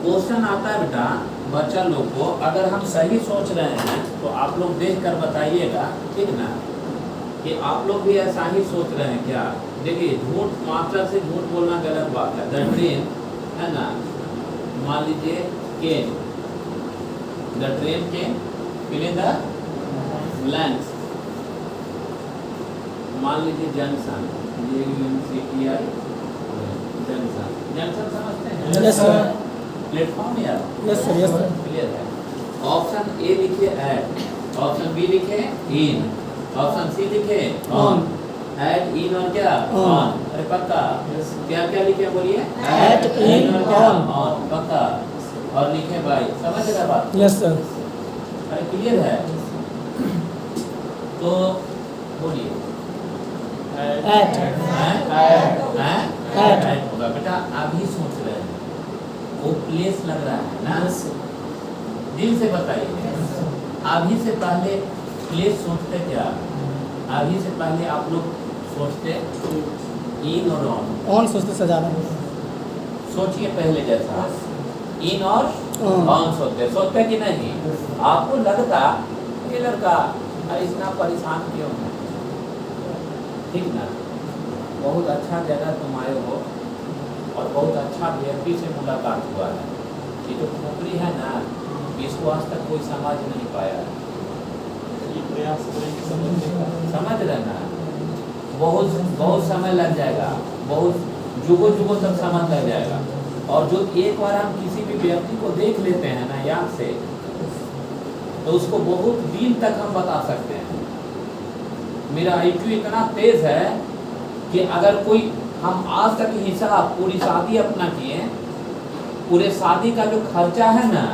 क्वेश्चन आता है बेटा बच्चा लोग को, अगर हम सही सोच रहे हैं तो आप लोग देख कर बताइएगा, ठीक ना, कि आप लोग भी ऐसा ही सोच रहे हैं क्या। देखिए झूठ, मास्टर से झूठ बोलना गलत बात है। द ट्रेन है ना, मान लीजिए केन, द ट्रेन केन, फिर द ब्लैंक्स, मान लीजिए जंक्शन, जंक्शन, जंक्शन समझते हैं? Yes sir. प्लेटफॉर्म यार, yes sir, yes sir. Clear है। ऑप्शन ए लिखे ऐट, ऑप्शन बी लिखे इन, ऑप्शन सी लिखे ऑन। ऐट इन और क्या ऑन, अरे पक्का क्या क्या लिखे बोलिए? ऐट इन ऑन, पक्का। और लिखे बाई, समझ रहे बात? Yes sir. अरे क्लियर है। तो बोलिए ऐट, ऐट होगा बेटा। अभी सोच रहे हैं वो प्लेस लग रहा है ना, दिल से बताइए। अभी से पहले प्लेस सोचते क्या? अभी से पहले आप लोग सोचते इन और ऑन। ऑन सोचते से ज़्यादा। सोचिए पहले जैसा इन और ऑन सोचते कि नहीं? आपको लगता ये लड़का इतना परेशान क्यों है? ठीक ना, बहुत अच्छा जगह तुम आए हो और बहुत अच्छा व्यक्ति से मुलाकात हुआ है। ये जो खोपड़ी है ना, इसको आज तक कोई समझ नहीं पाया है। समझ रहे ना? बहुत समय लग जाएगा, बहुत जुगों तक समझ लग जाएगा। और जो एक बार हम किसी भी व्यक्ति को देख लेते हैं ना याद से, तो उसको बहुत दिन तक हम बता सकते हैं। मेरा IQ इतना तेज है कि अगर कोई हम आज तक हिसाब पूरी शादी अपना किए, पूरे शादी का जो खर्चा है ना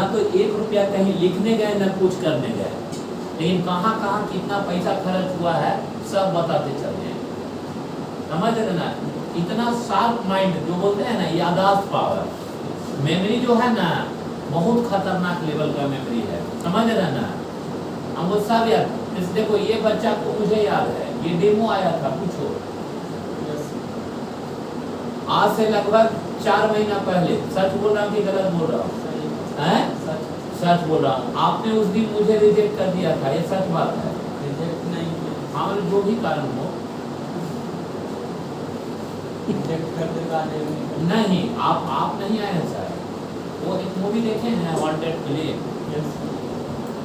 तो 1 रुपया कहीं लिखने गए ना कुछ करने गए, लेकिन कहाँ कितना पैसा खर्च हुआ है सब बताते चल जाए। समझ रहे ना? इतना शार्प माइंड जो बोलते हैं ना, याददाश्त पावर, मेमोरी जो है ना बहुत खतरनाक लेवल का मेमोरी है। समझ रहे ना? हम वो सब याद, देखो ये बच्चा को मुझे याद है, ये डेमो आया था, पूछो आज से लगभग 4 महीना पहले। सच बोल रहा हूँ कि गलत बोल रहा हूँ? सच बोल रहा हूँ। आपने उस दिन मुझे रिजेक्ट कर दिया था, ये सच बात है। रिजेक्ट नहीं किया। हाँ, जो भी कारण हो, रिजेक्ट कर देगा नहीं आप नहीं आए हैं सर। वो एक मूवी देखे हैं वांटेड फिल्म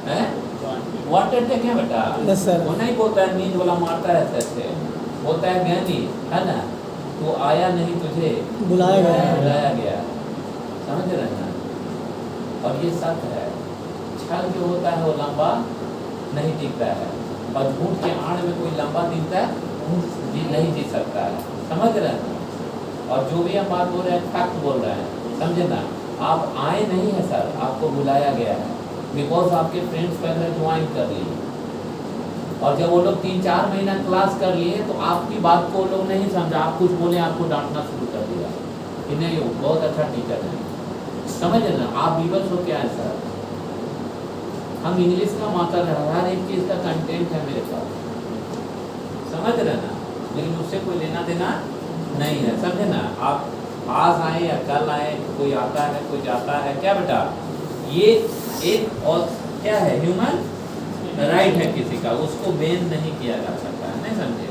है? वांटेड देखे बेटा? Yes sir. वो नहीं बोलता है नींद वाला मारता है ऐसे, बोलता है ज्ञानी है ना, तो आया नहीं तुझे बुलाया गया। समझ रहे ना? और ये सत्य है। छल जो होता है वो लंबा नहीं टिकता है, और झूठ के आड़ में कोई लंबा टिकता नहीं जी सकता है। समझ रहे हैं? और जो भी हम बात बोल रहे हैं फैक्ट बोल रहे हैं, समझे ना? आप आए नहीं है सर, आपको बुलाया गया है बिकॉज आपके फ्रेंड्स पहले ज्वाइन कर लिए, और जब वो लोग 3-4 महीना क्लास कर लिए तो आपकी बात को वो लोग नहीं समझा, आप कुछ बोले आपको डांटना शुरू कर दिया कि नहीं वो बहुत अच्छा टीचर है। समझ ना? आप विवश हो क्या है सर? हम इंग्लिश का माता रहा, हर एक चीज़ का कंटेंट है मेरे पास। समझ रहे ना? लेकिन उससे कोई लेना देना नहीं है। समझे ना? आप आज आए या कल आए, कोई आता है कोई जाता है, क्या बेटा? ये एक और क्या है, ह्यूमन राइट है किसी का, उसको बैन नहीं किया जा सकता है। नहीं समझे?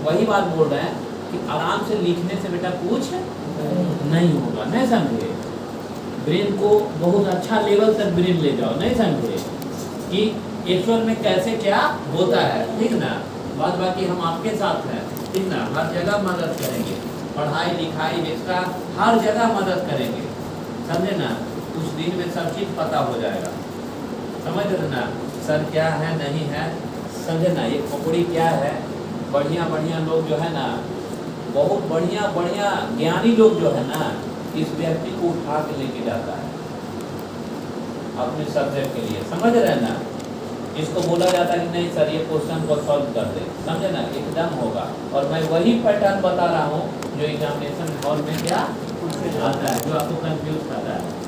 वही बात बोल रहे हैं कि आराम से लिखने से बेटा कुछ नहीं होगा। नहीं समझे? ब्रेन को बहुत अच्छा लेवल तक ब्रेन ले जाओ। नहीं समझे कि एक्चुअल में कैसे क्या होता है? ठीक ना? बाद बाकी हम आपके साथ हैं, ठीक ना? हर जगह मदद करेंगे, पढ़ाई लिखाई एक्स्ट्रा हर जगह मदद करेंगे। समझे ना? कुछ दिन में सब चीज़ पता हो जाएगा। समझ रहे ना? सर क्या है नहीं है, समझे ना? ये खोपड़ी क्या है, बढ़िया लोग जो है ना, बहुत बढ़िया ज्ञानी लोग जो है ना, इस व्यक्ति को उठा के लेके जाता है अपने सब्जेक्ट के लिए। समझ रहे हैं ना? इसको बोला जाता है कि नहीं सर ये क्वेश्चन को सॉल्व कर दे। समझे ना? एकदम होगा। और मैं वही पैटर्न बता रहा हूँ जो एग्जामिनेशन हॉल में क्या आता है, जो आपको कंफ्यूज करता है।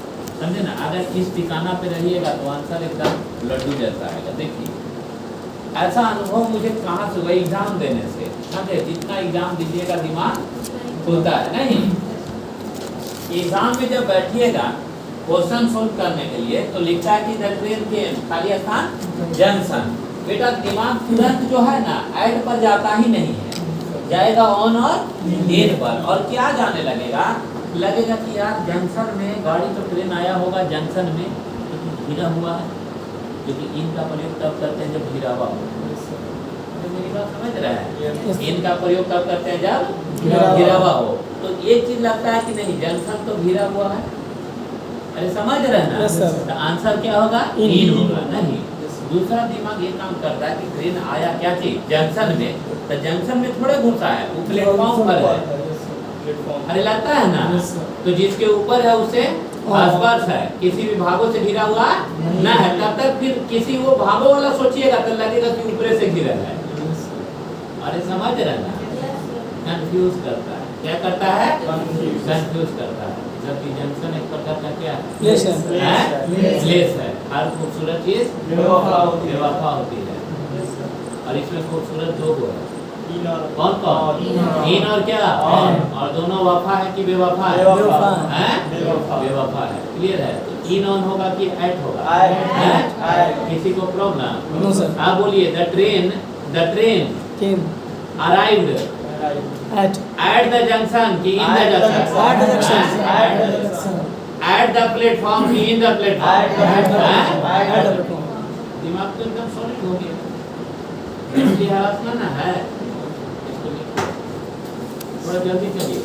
समझे ना? अगर इस ठिकाना पे रहिएगा तो आंसर एकदम लड्डू जैसा आएगा। देखिए ऐसा अनुभव मुझे कहाँ से हुआ, एग्जाम देने से। समझे? जितना एग्जाम दीजिएगा दिमाग खुलता है। नहीं, एग्जाम में जब बैठिएगा क्वेश्चन सोल्व करने के लिए तो लिखता है कि द ट्रेन केम, खाली स्थान जंक्शन। बेटा दिमाग तुरंत जो है ना ऐड पर जाता ही नहीं है, जाएगा ऑन और इन पर। और क्या जाने लगेगा कि यार जंक्शन में गाड़ी तो ट्रेन आया होगा जंक्शन में, घिरा हुआ है, क्योंकि इन का प्रयोग तब करते हैं जब घिरा हुआ हो। मेरी बात समझ रहा है? इन का प्रयोग कब करते हैं जब घिरा हुआ हो। तो एक चीज लगता है कि नहीं जंक्शन तो घिरा हुआ है, अरे समझ रहे हैं ना? तो आंसर क्या होगा? इन होगा। नहीं, दूसरा दिमाग ये काम करता है कि ट्रेन आया क्या चीज जंक्शन में, तो जंक्शन में थोड़े घुसा है, वो प्लेटफॉर्म पर है। अरे लगता है ना? तो जिसके ऊपर है उसे आसपास है, किसी भी भागों से घिरा हुआ ना है। तब तक फिर किसी वो भागों वाला सोचिएगा तो लगेगा कि ऊपर से घिरा है। अरे समझ रहे ना? कंफ्यूज करता है। क्या करता है? कंफ्यूज करता है। जबकि जंक्शन एक प्रकार का क्या है? प्लेस है। हर खूबसूरत चीज बेवफा होती है, और इसमें खूबसूरत लोग है। कौन कौन? इन और क्या? और दोनों वफा है कि बेवफा है? बेवफा हैं? बेवफा। बेवफा है। क्लियर है? तो इन ऑन होगा कि एट होगा? At. किसी को प्रॉब्लम? नो सर आप बोलिए the train came arrived at at the junction कि in the junction? At the junction. At the platform कि in the platform? At the हैं? प्लेटफॉर्म दिमाग तो एकदम सॉलिड हो गया। मेंटली हरासमेंट ना है इसको लिखो। थोड़ा जल्दी चलिए।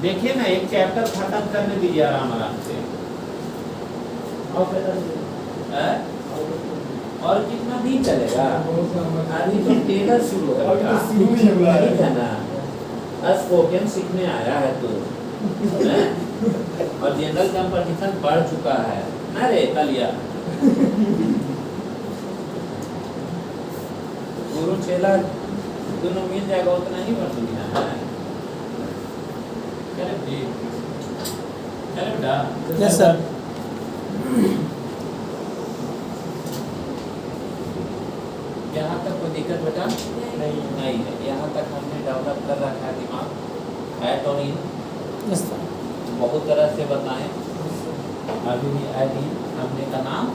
देखिए ना एक चैप्टर खत्म करने दीजिए आराम से। हैं? और कितना दिन चलेगा? अभी तो टेलर शुरू होगा। ठीक है ना? स्पोकन सीखने आया है तू, हैं? और जनरल कंपटीशन बढ़ चुका है ना रे कलिया? गुरु चेला दोनों मिल जाएगा उतना ही बढ़ दुनिया है। चले बेटा। यस सर यहाँ तक कोई दिक्कत बेटा नहीं है। यहाँ तक हमने डेवलप कर रखा है दिमाग। एट और इन यस सर बहुत तरह से बताएं। अभी भी एट इन हमने का नाम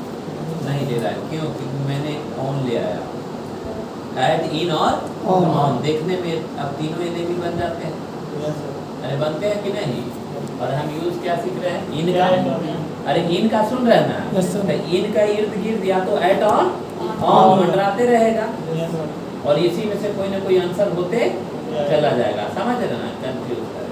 नहीं ले रहा है। क्यों? क्योंकि मैंने ऑन ले आया। एट इन और On. ऑन देखने में अब तीनों इन्हें भी बन जाते हैं। अरे बनते हैं कि नहीं? और हम यूज क्या सीख रहे हैं? इन का। अरे इन का सुन रहे हैं ना? Yes, sir. तो इन का इर्द गिर्द या तो एट ऑन मंडराते रहेगा और इसी में से कोई ना कोई आंसर होते चला जाएगा। समझ रहे ना? कंफ्यूज करें।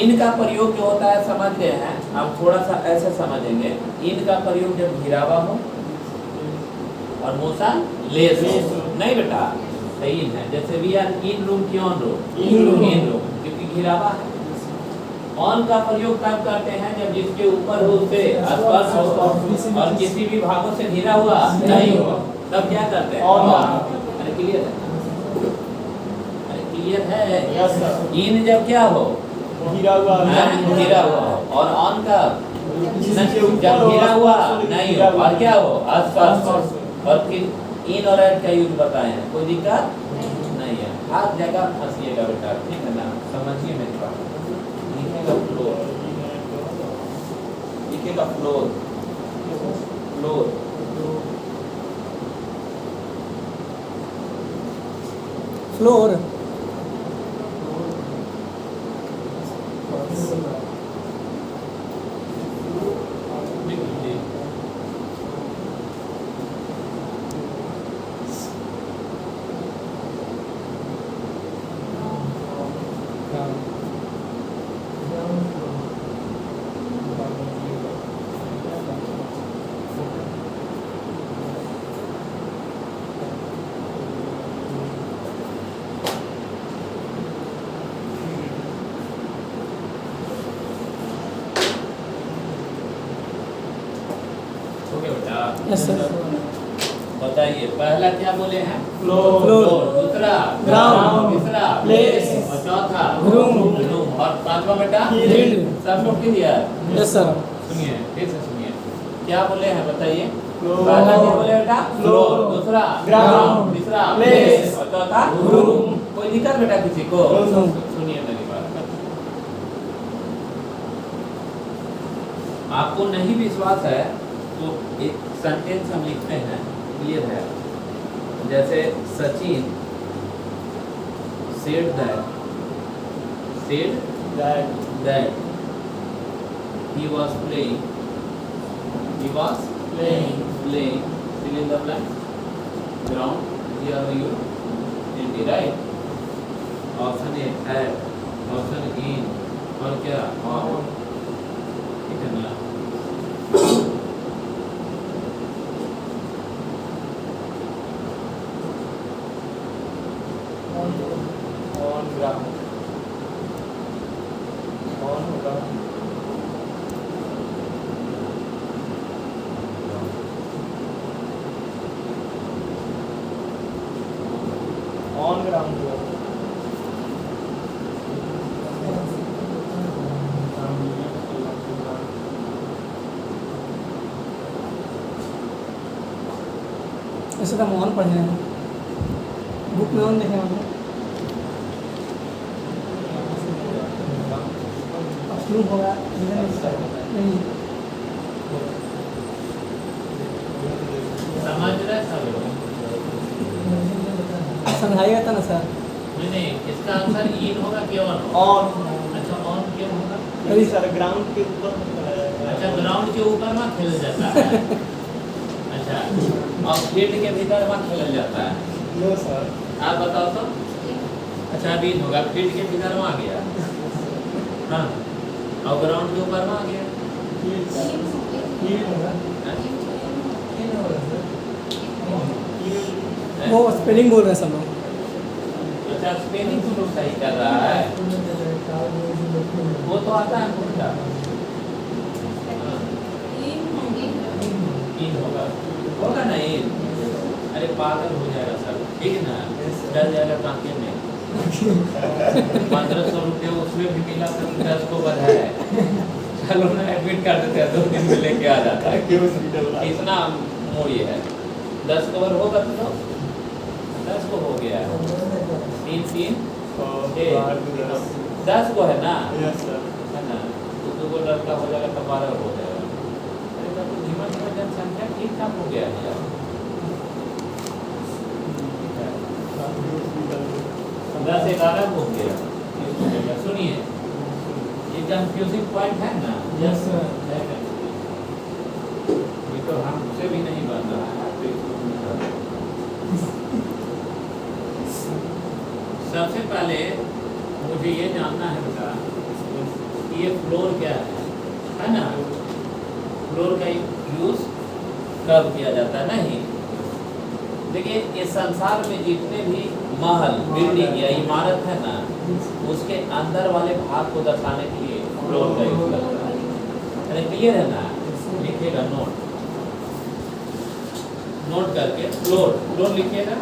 इन का प्रयोग जो होता है समझ गए हैं। अब थोड़ा सा ऐसे समझेंगे। इन का प्रयोग जब घिरावा हो और मोशन लेस हो। नहीं बेटा सही है। जैसे वी आर इन रूम की ऑन रूम In room. क्योंकि घिरावा है। ऑन का प्रयोग तब करते हैं जब जिसके ऊपर हो उससे स्पर्श हो और किसी भी भागों से घिरा हुआ नहीं हो, तब क्या करते हैं? On. अरे क्लियर है? अरे क्लियर है? Yes, sir. इन जब क्या हो? घिरा हुआ घिरा हुआ हो। और ऑन का जब घिरा हुआ नहीं हो और क्या हो? स्पर्श। और फिर इन और एट का यूज बताए हैं। कोई दिक्कत नहीं है। हर जगह फंसिएगा बेटा। ठीक है ना? समझिए मेरी बात। लिखेगा फ्लोर फ्लोर ओके बेटा। यस सर बताइए पहला क्या बोले हैं? Floor. दूसरा Ground. तीसरा Place. और चौथा Room. और पांचवा बेटा Field. सब लोग क्लियर? यस सर सुनिए फिर से सुनिए क्या बोले हैं बताइए। Floor. पहला क्या बोले बेटा? Floor. दूसरा Ground. तीसरा Place. और चौथा Room. कोई दिक्कत बेटा किसी को? No. सुनिए मेरी बात। आपको नहीं विश्वास है तो एक सेंटेंस हम लिखते हैं। क्लियर है? जैसे Sachin said that he was playing fill in the blank ground GROU ND right? Option A at, option in और क्या on। ठीक है ना? on ground ऐसे तो हम ऑन पढ़े हैं, बुक में ऑन देखे हैं शुरू होगा नहीं। समझ रहे सब लोग? समझाइएगा तो ना सर। नहीं, इसका आंसर इन होगा कि ऑन? ऑन। अच्छा, ऑन क्यों होगा? अरे सर ग्राउंड के ऊपर में खड़ा है। अच्छा, ग्राउंड के ऊपर में खेल जाता है। अच्छा, और फील्ड के भीतर में खेल जाता है। No sir. आप बताओ तो। अच्छा, अभी इन होगा, फील्ड के भीतर में आ गया, हाँ, और ग्राउंड के ऊपर में आ गया। वो स्पेलिंग बोल रहे हैं सब लोग। अच्छा, स्पेलिंग तो लोग सही कर रहा है, वो तो आता है उल्टा। इन होगा ना इन। अरे पागल हो जाएगा सर, ठीक है ना, डर जाएगा कांके में। 1500 रुपये उसमें भी मिला तो 10 को बढ़ाया है। चलो ना, एडमिट कर देते हैं, 2 दिन में लेके आ जाता है। इतना मूल्य है। 10 कवर होगा तो 10 को हो गया है। 3 3 10 को है ना, है ना, तो 2 को लड़का हो जाएगा तो 12 हो जाएगा। अरे तो धीमा धीमा जनसंख्या ठीक ठाक हो गया है यार। 10 11 हो गया। सुनिए, ये कंफ्यूजिंग पॉइंट है ना? Yes sir. ये तो हमसे भी नहीं बन रहा है। सबसे पहले मुझे ये जानना है बेटा कि ये फ्लोर क्या है ना? फ्लोर का यूज कब किया जाता है? नहीं, देखिए, इस संसार में जितने भी महल, बिल्डिंग या इमारत है ना, उसके अंदर वाले भाग को दर्शाने के लिए फ्लोर का यूज करता है। अरे क्लियर है ना? लिखिएगा नोट करके फ्लोर लिखिएगा।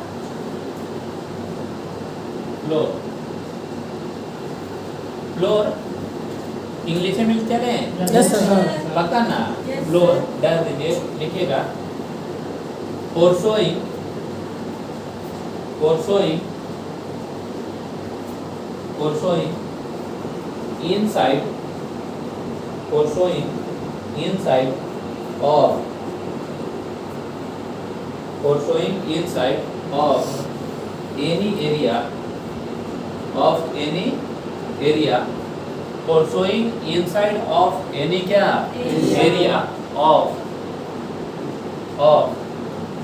फ्लोर इंग्लिश में चले? Yes sir. पता ना? फ्लोर डाल दीजिए, लिखिएगा फोरशोइंग inside of any area foregoing inside of any क्या area of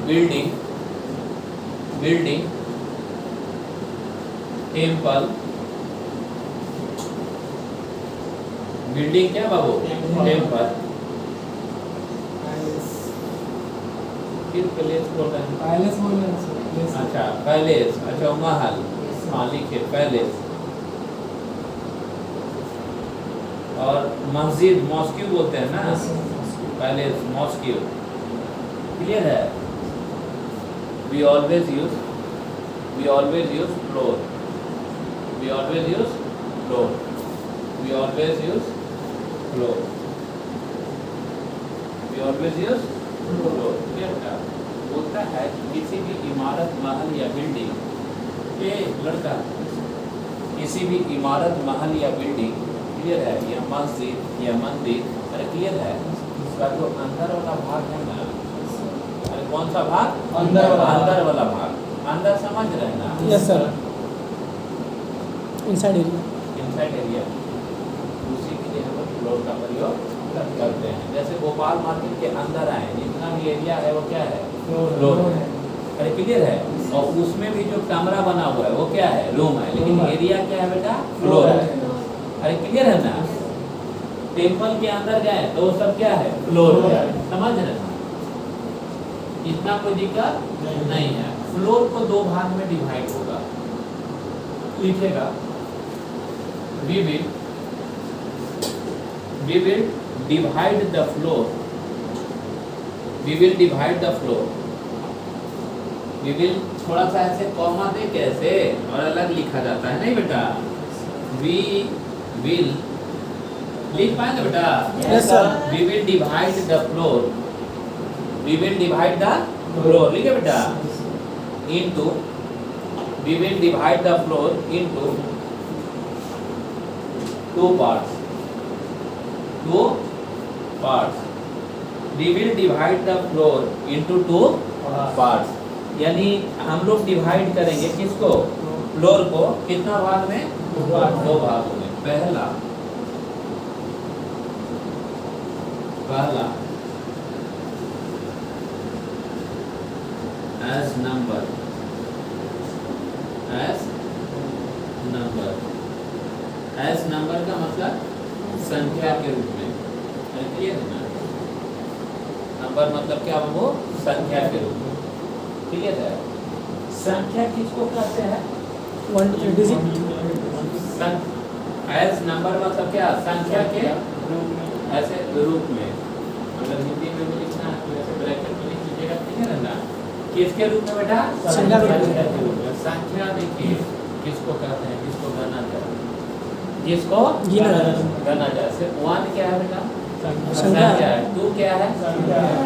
building temple building क्या बाबू टेम्पल फिर पैलेस बोल रहे हैं पैलेस बोल रहे हैं सर। अच्छा पैलेस अच्छा महल हाँ लिखिए पैलेस और मस्जिद मॉस्क्यू बोलते हैं ना पैलेस मॉस्क्यू क्लियर है we always use floor clear है होता है किसी भी इमारत महल या बिल्डिंग ये लड़का किसी भी इमारत महल या बिल्डिंग क्लियर है या मस्जिद या मंदिर अरे क्लियर है उसका जो अंदर वाला भाग है ना अरे कौन सा भाग अंदर वाला भाग अंदर समझ रहे हैं ना यस सर इनसाइड एरिया उसी के लिए हम लोग फ्लोर का प्रयोग करते हैं जैसे भोपाल मार्केट के अंदर आए जितना भी एरिया है वो क्या है फ्लोर है अरे क्लियर है और उसमें भी जो कमरा बना हुआ है वो क्या है रूम है लेकिन एरिया क्या है बेटा फ्लोर है अरे क्लियर है ना टेम्पल के अंदर गए तो वो सब क्या है फ्लोर है समझ रहे हैं इतना कोई दिक्कत नहीं है फ्लोर को 2 भाग में डिवाइड होगा लिखेगा we will divide the floor we will थोड़ा सा ऐसे कॉमा दे कैसे और अलग लिखा जाता है नहीं बेटा we will लिख पाएंगे बेटा yes sir we will divide the floor floor लिखे बेटा into we will divide the floor into two parts we will divide the floor into two parts यानी हम लोग डिवाइड करेंगे किसको फ्लोर को कितना भाग में दो भागों में पहला as number का मतलब संख्या के रूप में क्लियर है ना नंबर मतलब क्या वो संख्या के रूप में क्लियर है संख्या किसको कहते हैं 1 to 3 डिजिट एज नंबर मतलब क्या संख्या के ऐसे रूप में अगर हिंदी में भी लिखना है तो ऐसे ब्रैकेट में लिख लीजिएगा ठीक है ना किसके रूप में बेटा संख्या के रूप में संख्या देखिए किसको कहते हैं किसको गणना जाए जिसको गणना जाए सिर्फ 1 क्या है बेटा संख्या है 2 क्या है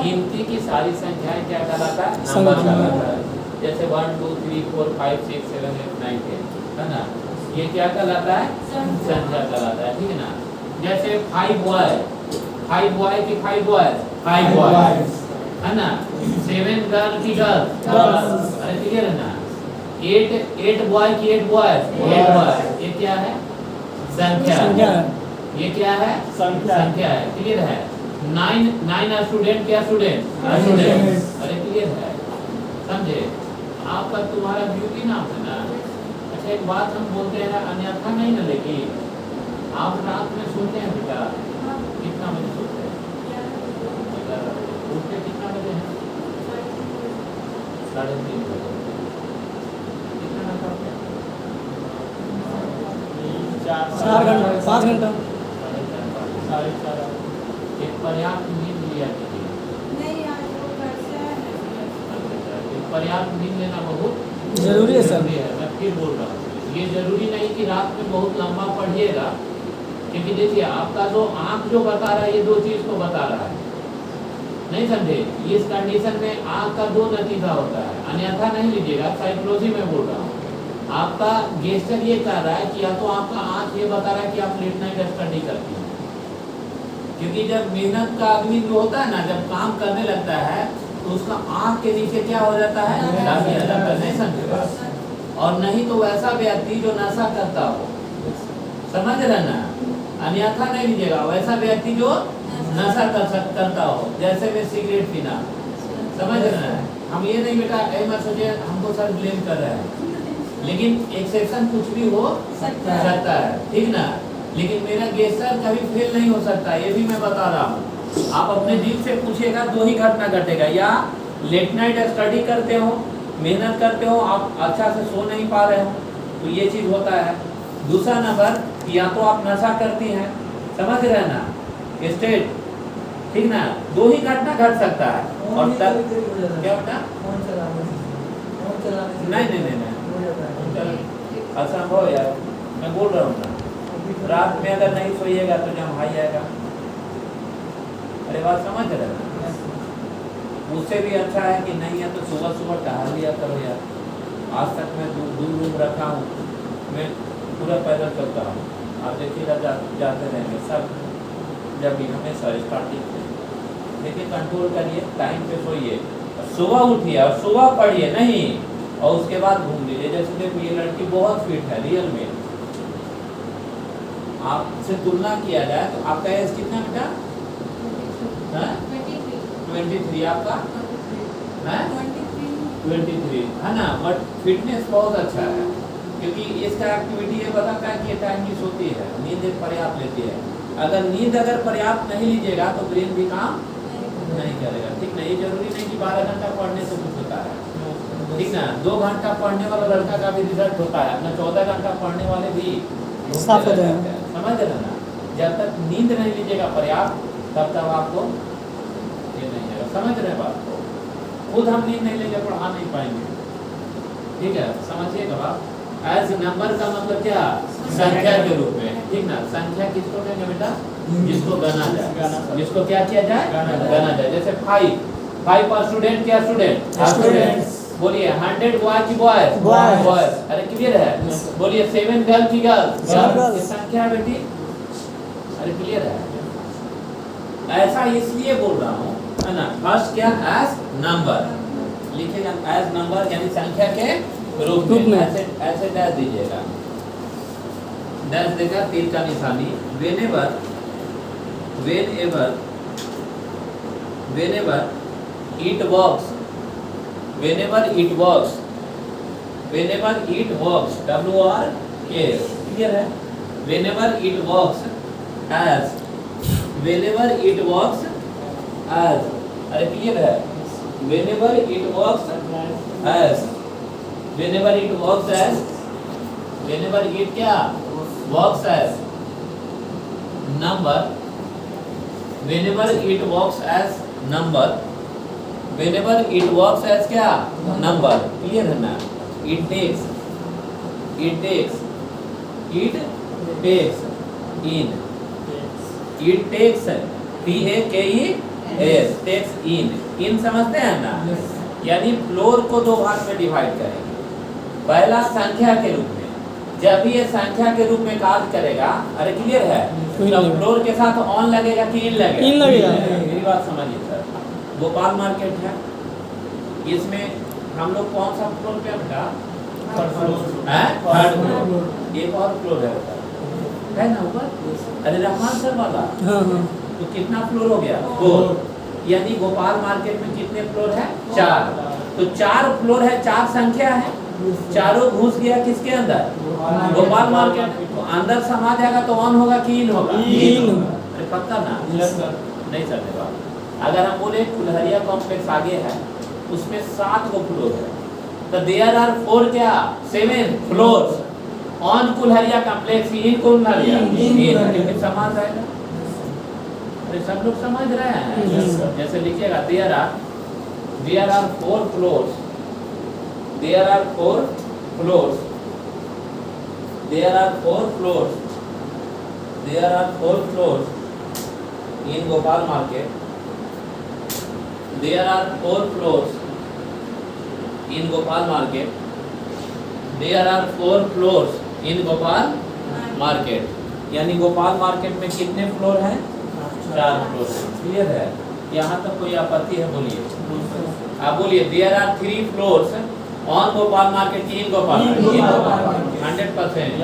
गिनती की सारी संख्याएं क्या कहलाता है नंबर कहलाता है जैसे 1 2 3 4 5 6 7 8 9 10 है ना ये क्या कहलाता है संख्या कहलाता है ठीक है ना जैसे 5 बॉय की 5 बॉयज है ना 7 गर्ल की गर्ल्स अरे क्लियर है ना 8 बॉय की 8 बॉयज ये क्या है संख्या ये क्या है संख्या है क्लियर है 9 स्टूडेंट क्या स्टूडेंट अरे क्लियर है समझे आपका तुम्हारा ब्यूटी नाम है ना अच्छा एक बात हम बोलते हैं अन्यथा नहीं ना लेकिन आप रात में सोते हैं बेटा कितना बजे सोते हैं उठते कितना बजे हैं 3:30 बजे कितना घंटा 4 घंटा 5 घंटा एक पर्याप्त नींद लिया कीजिए एक पर्याप्त नींद लेना बहुत जरूरी है सर मैं फिर बोल रहा हूँ ये जरूरी नहीं कि रात में बहुत लंबा पढ़िएगा क्योंकि देखिए आपका जो आँख जो बता रहा है ये 2 चीज को बता रहा है नहीं समझे इस कंडीशन में आँख का 2 नतीजा होता है अन्यथा नहीं लीजिएगा साइकोलॉजी में बोल रहा हूँ आपका गेस्टर ये कह रहा है कि या तो आपका आँख ये बता रहा है कि आप लेट नाइट स्टडी करती हैं क्योंकि जब मेहनत का आदमी जो होता है ना जब काम करने लगता है तो उसका आँख के नीचे क्या हो जाता है दागी आ जाता है नहीं समझेगा और नहीं तो वैसा व्यक्ति जो नशा करता हो समझ रहे ना अन्यथा नहीं लीजिएगा वैसा व्यक्ति जो नशा करता हो जैसे में सिगरेट पीना समझ रहे हैं हम ये नहीं बेटा मत सोचिए हमको सर ब्लेम कर रहे हैं लेकिन एक्सेप्शन कुछ भी हो सकता है ठीक ना लेकिन मेरा गेस्टर कभी फेल नहीं हो सकता ये भी मैं बता रहा हूँ आप अपने दिल से पूछिएगा 2 ही घटना घटेगा या लेट नाइट स्टडी करते हो मेहनत करते हो आप अच्छा से सो नहीं पा रहे हो तो ये चीज़ होता है दूसरा नंबर या तो आप नशा करती हैं समझ रहे ना स्टेट ठीक ना 2 ही घटना घट सकता है और तब क्या बेटा नहीं असंभव यार मैं बोल रहा हूँ ना रात में अगर नहीं सोइएगा तो जब भाई आएगा अरे बात समझ रहे ना उससे भी अच्छा है कि नहीं है तो सुबह सुबह टहल लिया करो यार आज तक मैं दूर रूम रखा हूँ मैं पूरा पैदल चलता हूँ आप देखिएगा जाते रहेंगे सब जब भी हमेशा स्टार्टिंग से देखिए कंट्रोल करिए टाइम पे सोइए सुबह उठिए और सुबह पढ़िए नहीं और उसके बाद घूम लीजिए जैसे देखो ये लड़की बहुत फिट है रियल में आपसे तुलना किया जाए तो आपका एज कितना बेटा 23 आपका है 23 है ना बट फिटनेस बहुत अच्छा है क्योंकि इसका एक्टिविटी ये बताता है कि ये टाइम मिस होती है नींद पर्याप्त लेती है अगर नींद अगर पर्याप्त नहीं लीजिएगा तो ब्रेन भी काम नहीं करेगा ठीक ना ये जरूरी नहीं कि 12 घंटा पढ़ने से कुछ होता है ठीक ना 2 घंटा पढ़ने वाला लड़का का भी रिजल्ट होता है अपना 14 घंटा पढ़ने वाले भी साफ होते हैं समझ रहे ना जब तक नींद नहीं लीजिएगा पर्याप्त तब तक आपको ये नहीं आएगा समझ रहे बात को खुद हम नींद नहीं लेंगे पढ़ा नहीं पाएंगे ठीक है समझिएगा बात एज नंबर का मतलब क्या संख्या के रूप में ठीक ना संख्या किसको कहेंगे बेटा जिसको गना जाए जिसको क्या किया जाए गना जाए जैसे 5 5 स्टूडेंट क्या स्टूडेंट Students. बोलिए 100 बॉय की बॉयज Boys. अरे क्लियर है बोलिए 7 गर्ल की गर्ल्स Girls. ये संख्या है बेटी अरे क्लियर है ऐसा इसलिए बोल रहा हूँ है ना फर्स्ट क्या एज नंबर लिखेगा एज नंबर यानी संख्या के रूप रूप में। ऐसे ऐसे डैश दीजिएगा डैश देगा तीर का निशानी whenever it works WRK clear है whenever it works as अरे क्लियर है whenever it works as क्या works as number whenever it works as number क्या number क्लियर है ना it takes takes in समझते हैं ना यानी फ्लोर को दो भाग में डिवाइड करेंगे पहला संख्या के रूप में जब ये संख्या के रूप में कार्य करेगा अरे क्लियर है तो तो फ्लोर के साथ ऑन लगेगा कि इन लगेगा इन लगेगा। मेरी बात समझिए सर गोपाल मार्केट है इसमें हम लोग कौन सा फ्लोर पे बेटा थर्ड फ्लोर एक और फ्लोर है ना ऊपर अरे रहमान सर वाला हाँ हाँ तो कितना फ्लोर हो गया 4 यानी गोपाल मार्केट में कितने फ्लोर है 4 तो 4 फ्लोर है 4 संख्या है चारों घुस गया किसके अंदर गोपाल मार्केट तो अंदर समा जाएगा तो ऑन होगा कि इन होगा इन। अरे पक्का ना नहीं चलने वाला अगर हम बोले कुल्हरिया कॉम्प्लेक्स आगे है उसमें 7 गो फ्लोर है तो देयर आर 4 क्या 7 floors on Kulhariya complex in Kulhariya इन समा जाएगा अरे सब लोग समझ रहे हैं जैसे लिखिएगा there are 4 floors there are 4 floors in Gopal market there are 4 floors in Gopal market there are 4 floors in Gopal market यानी गोपाल मार्केट में कितने फ्लोर हैं 4 फ्लोर क्लियर है यहाँ तक कोई आपत्ति है बोलिए आप बोलिए there are 3 floors on Gopal market की इन गोपाल 100%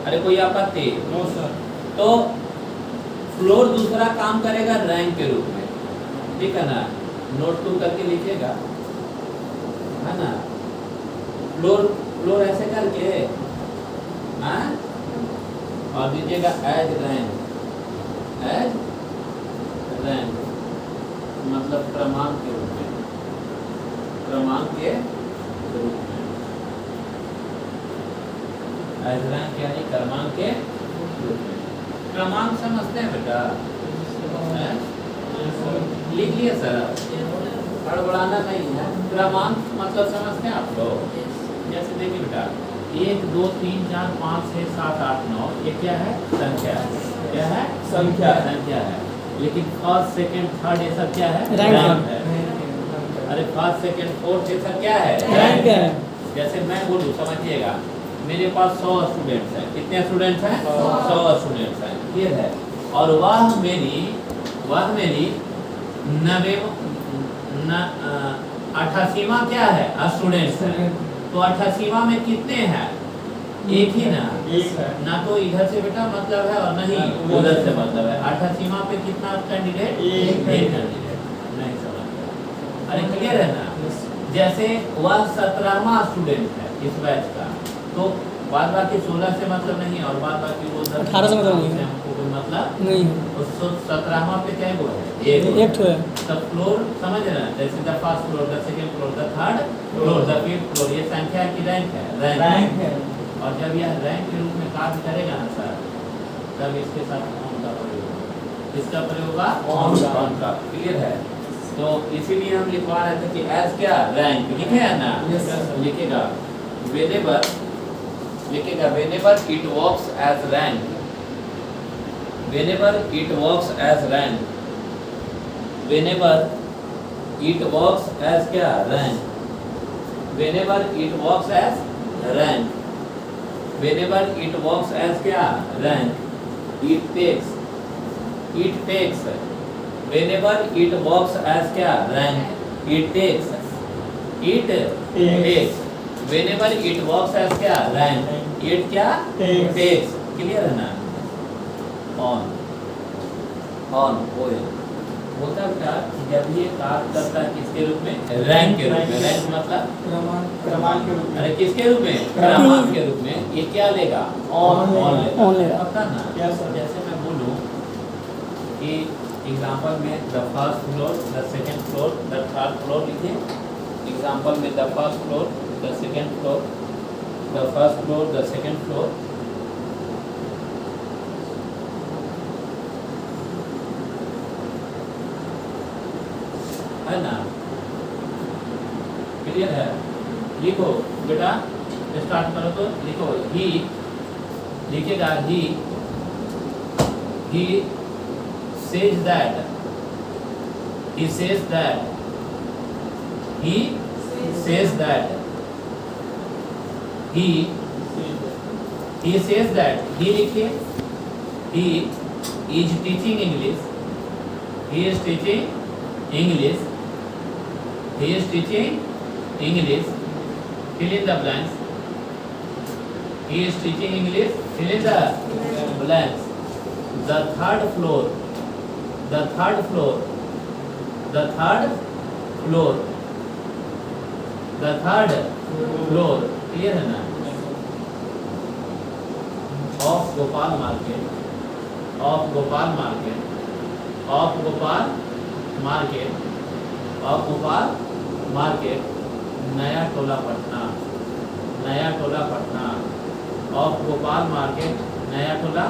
अरे कोई आपत्ति तो फ्लोर दूसरा काम करेगा रैंक के रूप में ठीक है ना नोट टू करके लिखिएगा है ना फ्लोर ऐसे करके हाँ और दीजिएगा एज रैंक मतलब क्रमांक के रूप में क्रमांक के रूप में एज रैंक यानी क्रमांक के रूप में क्रमांक समझते हैं बेटा लिख लिए सर हड़बड़ाना नहीं है क्रमांक मतलब समझते हैं आप लोग जैसे देखिए बेटा 1 2 3 4 5 6 7 8 9 ये क्या है संख्या क्या है संख्या है लेकिन फर्स्ट सेकंड थर्ड ये सब क्या है रैंक है अरे फर्स्ट सेकंड फोर्थ ये सब क्या है रैंक है जैसे मैं बोलूँ समझिएगा मेरे पास 100 स्टूडेंट्स हैं कितने स्टूडेंट्स हैं 100 स्टूडेंट्स हैं ये है और वह मेरी 88वां क्या है स्टूडेंट्स है तो 88वां में कितने हैं एक ही ना ना तो इधर से बेटा मतलब है और नहीं उधर से मतलब है 88वां पे कितना कैंडिडेट एक कैंडिडेट नहीं समझ अरे क्लियर है ना जैसे वह 17वां स्टूडेंट है इस बैच का तो बाद बाकी 16 से मतलब नहीं और बाद बाकी वो 18 से मतलब नहीं हमको कोई मतलब नहीं तो 17वां पे क्या हुआ है एक ठो है सब फ्लोर समझ रहे हैं जैसे the first floor the second floor the third floor the fifth floor ये संख्या की रैंक है रैंक है और जब यह रैंक के रूप में कार्य करेगा ना सर तब इसके साथ ऑन का प्रयोग होगा इसका प्रयोग होगा ऑन का क्लियर है तो इसीलिए हम लिखवा रहे थे कि एज क्या रैंक लिखे है ना लिखेगा whenever it works as rank whenever it it works as क्या rank, whenever it works as rank, whenever it works as क्या rank, it takes, whenever it works as क्या rank, it takes, whenever it works as क्या rank, it क्या takes, clear है ना। on oil होता क्या, जब ये कार्य करता है किसके रूप में, रैंक के रूप में, रैंक मतलब क्रमांक के रूप में। अरे किसके रूप में, क्रमांक के रूप में, ये क्या लेगा, ऑन लेगा, पता ना। जैसे मैं बोलूं कि एग्जांपल में the first floor, the second floor, the third floor लिखे, एग्जांपल में the first floor, the second floor, the first floor, the second floor, है ना, क्लियर है। लिखो बेटा, स्टार्ट करो तो लिखो, ही लिखेगा, ही says that, he says that, he says that, he says that, he लिखिए, he is teaching English, he is teaching English, he is teaching English, fill in the blanks, he is teaching English, fill in the blanks, the third floor, the third floor, the third floor, the third floor, clear है ना, of Gopal market, of Gopal market, of Gopal market, of Gopal market, नया टोला पटना, नया टोला Patna, of Gopal market, नया टोला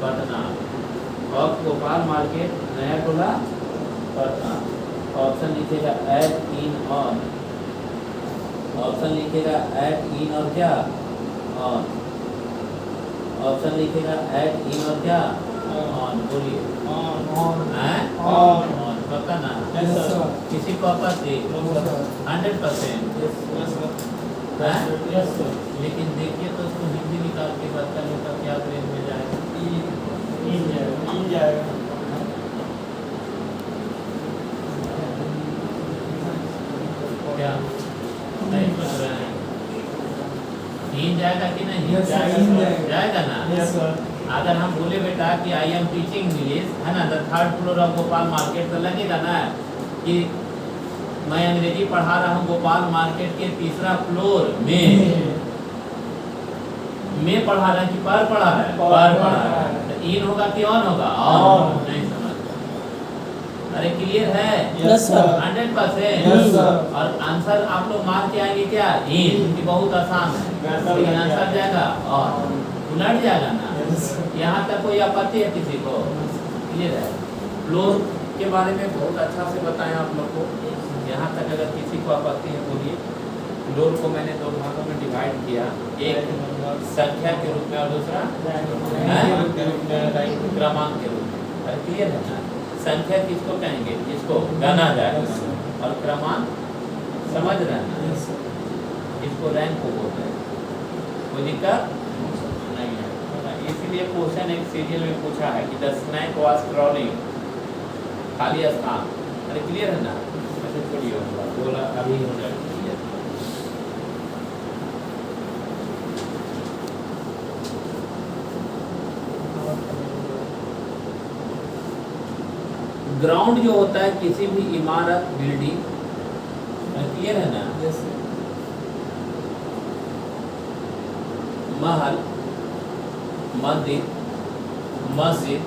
Patna, of Gopal market, नया टोला Patna. Option लिखेगा at, in, on, option लिखेगा at, इन और क्या, ऑन, ऑप्शन लिखेगा एट, इन और क्या, ऑन, बोलिए ऑन, पता ना, किसी को आपत्ति, 100%, लेकिन देखिए तो उसको हिंदी निकाल के बताने का क्या ट्रेन में जाएगा, क्या नहीं बता रहे हैं, इन जाएगा कि नहीं, जाएगा ना। अगर हम बोले बेटा कि आई एम टीचिंग इंग्लिश, है ना, the third floor of Gopal market, तो लगेगा ना कि मैं अंग्रेजी पढ़ा रहा हूँ गोपाल मार्केट के तीसरा फ्लोर में पढ़ा रहा है कि पर पढ़ा है, पर पढ़ा है, तो इन होगा कि ऑन होगा, ऑन, नहीं समझ, अरे क्लियर है, यस सर, 100%, यस सर। और आंसर आप लोग मार के आएंगे क्या, इन, कि बहुत आसान है, लेकिन आंसर जाएगा और उलट जाएगा ना। यहाँ तक कोई आपत्ति है किसी को, क्लियर है। फ्लोर के बारे में बहुत अच्छा से बताएं आप लोग को, यहाँ तक अगर किसी को आपत्ति है बोलिए। फ्लोर को मैंने दो भागों में डिवाइड किया, एक संख्या के रूप में और दूसरा क्रमांक के रूप में, क्लियर है ना। संख्या किसको कहेंगे, जिसको गना जाए, और क्रमांक समझ रहे हैं, इसको रैंक को बोलते हैं, कोई दिक्कत नहीं है। इसलिए क्वेश्चन एक सीरियल में पूछा है कि द स्नैक वाज क्रॉलिंग, खाली स्थान, अरे क्लियर है ना, ऐसे छोड़िए बोला अभी हो जाएगा क्लियर। ग्राउंड जो होता है किसी भी इमारत, बिल्डिंग, क्लियर है ना, महल, मंदिर, मस्जिद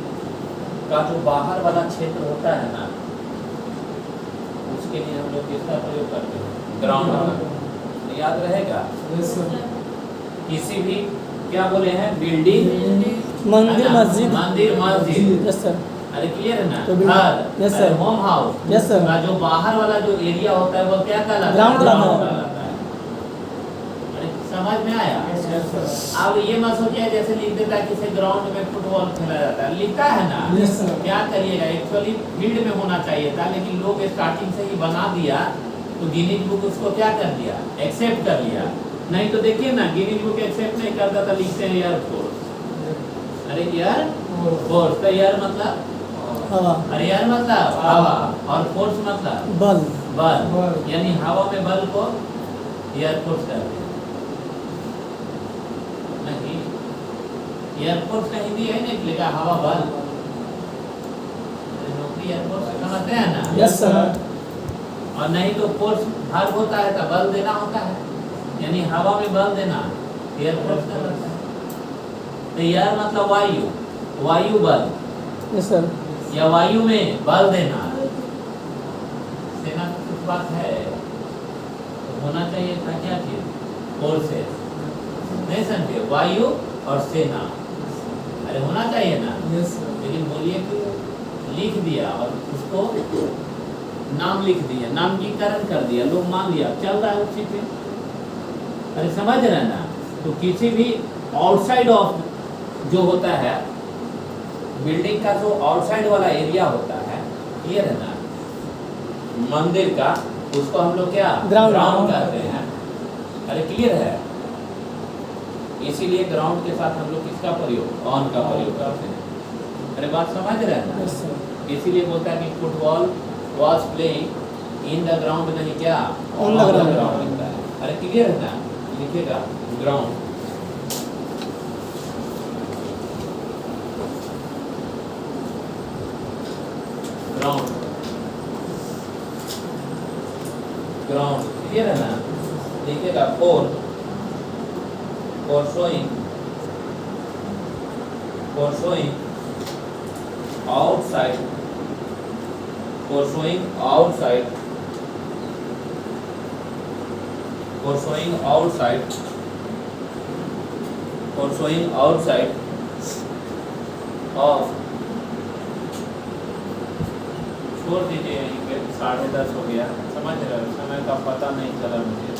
का जो बाहर वाला क्षेत्र होता है ना, उसके लिए हम लोग किसका प्रयोग करते हैं, ग्राउंड वाला, याद रहेगा। किसी भी क्या बोले हैं, बिल्डिंग, मंदिर, मस्जिद, मंदिर, मस्जिद, यस सर, अरे क्लियर है ना, तो घर, yes sir, home house, yes sir, का जो बाहर वाला जो एरिया होता है वो क्या कहलाता है, ग्राउंड कहलाता है। अरे समझ में आया? अब ये मत सोचिए जैसे लिख देता है किसी ग्राउंड में फुटबॉल खेला जाता है, लिखता है ना। Yes, sir. क्या करिएगा, एक्चुअली फील्ड में होना चाहिए था, लेकिन लोग स्टार्टिंग से ही बना दिया तो गिनीज बुक उसको क्या कर दिया, एक्सेप्ट कर लिया। नहीं तो देखिए ना, गिनीज बुक एक्सेप्ट नहीं करता था, लिखते हैं एयर फोर्स। अरे एयर फोर्स तो एयर मतलब हवा, अरे एयर मतलब हवा, और फोर्स मतलब बल, बल, यानी हवा में बल को एयरफोर्स कहते हैं। नहीं, एयरफोर्स का हिंदी है नहीं लिखा हवा बल। नौकरी एयरफोर्स से समझते हैं ना? Yes sir. और नहीं तो फोर्स भाग होता है तो बल देना होता है, यानी हवा में बल देना एयरफोर्स का होता है। तो एयर मतलब वायु, वायु बल, यस सर। या वायु में बल देना। सेना की कुछ बात है तो होना चाहिए था क्या चीज, फोर्सेस। नहीं समझे, वायु और सेना, अरे होना चाहिए ना। लेकिन बोलिए कि लिख दिया और उसको नाम लिख दिया, नामकरण कर दिया, लोग मान लिया, चल रहा है उसी पे। अरे समझ रहे ना? तो किसी भी आउटसाइड ऑफ जो होता है बिल्डिंग का, जो आउटसाइड वाला एरिया होता है, क्लियर है ना, मंदिर का, उसको हम लोग क्या ग्राउंड कहते हैं। अरे क्लियर है? इसीलिए ग्राउंड के साथ हम लोग किसका प्रयोग, ऑन का प्रयोग करते हैं। अरे बात समझ रहे हैं ना? इसीलिए बोलता है कि football was playing in the ground, नहीं क्या ऑन द ग्राउंड लिखता है। अरे क्लियर है ना? लिखेगा ग्राउंड, ग्राउंड, ग्राउंड, क्लियर है ना? लिखेगा four showing outside, for showing outside, for showing outside, for showing outside of, छोड़ दीजिए यहीं पे, 10:30 हो गया। समझ रहे हो, समय का पता नहीं चला मुझे,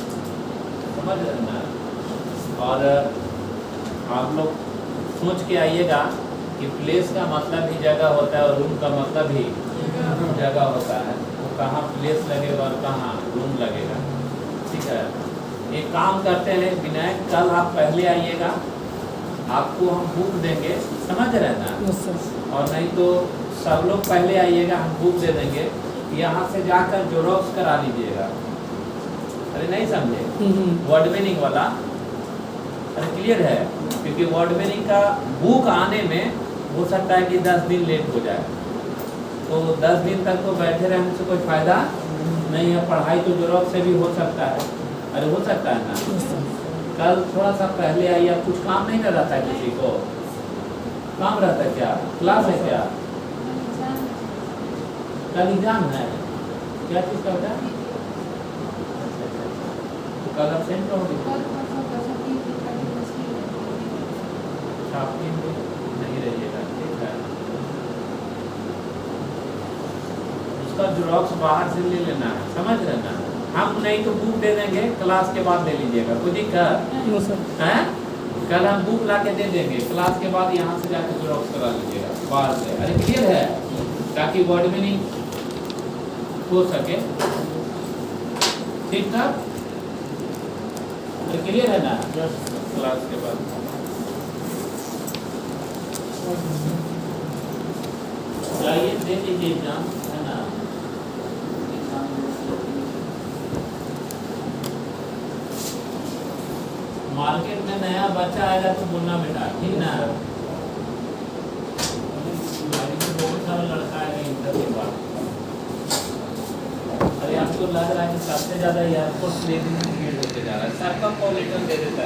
समझ रहे ना? और आप लोग सोच के आइएगा कि प्लेस का मतलब ही जगह होता है और रूम का मतलब ही जगह होता है। तो कहाँ प्लेस लगेगा और कहाँ रूम लगेगा, ठीक है? एक काम करते हैं विनायक, कल आप पहले आइएगा, आपको हम बुक देंगे, समझ रहे हैं ना? Yes sir. और नहीं तो सब लोग पहले आइएगा, हम बुक दे देंगे, यहाँ से जाकर जोरोक्स करा लीजिएगा। अरे नहीं समझे? वर्ड मीनिंग वाला, अरे क्लियर है? क्योंकि वर्ड मीनिंग का बुक आने में हो सकता है कि 10 दिन लेट हो जाए, तो 10 दिन तक तो बैठे रहने से कोई फायदा नहीं है। पढ़ाई तो जोरोक्स से भी हो सकता है, अरे हो सकता है ना? कल थोड़ा सा पहले आइए, कुछ काम नहीं ना रहता है, किसी को काम रहता है क्या? क्लास है क्या? कल एग्जाम है, क्या चीज़ का होता है? तो कल अब्सेंट रहोगे, छापी में नहीं रहिएगा, ठीक है? उसका जोरोक्स बाहर से ले लेना है, समझ रहे ना? हम नहीं तो बुक दे देंगे, क्लास के बाद ले लीजिएगा, कोई दिक्कत है? कल हम बुक ला के दे देंगे, क्लास के बाद यहाँ से जाकर जोरोक्स करा लीजिएगा बाहर से। अरे क्लियर है? ताकि वर्ड मीनिंग हो सके, ठीक था? अरे क्लियर है ना? क्लास के बाद जाइए, दे लीजिए एग्जाम, है ना? मार्केट में नया बच्चा आएगा तो बोलना बेटा, ठीक ना? बहुत सारा लड़का आएगा इंटर के बाद। अरे आपको लग रहा है कि सबसे ज्यादा एयरपोर्ट लेने में भीड़ होते जा रहा है, सबका कॉल लेटर दे देता है।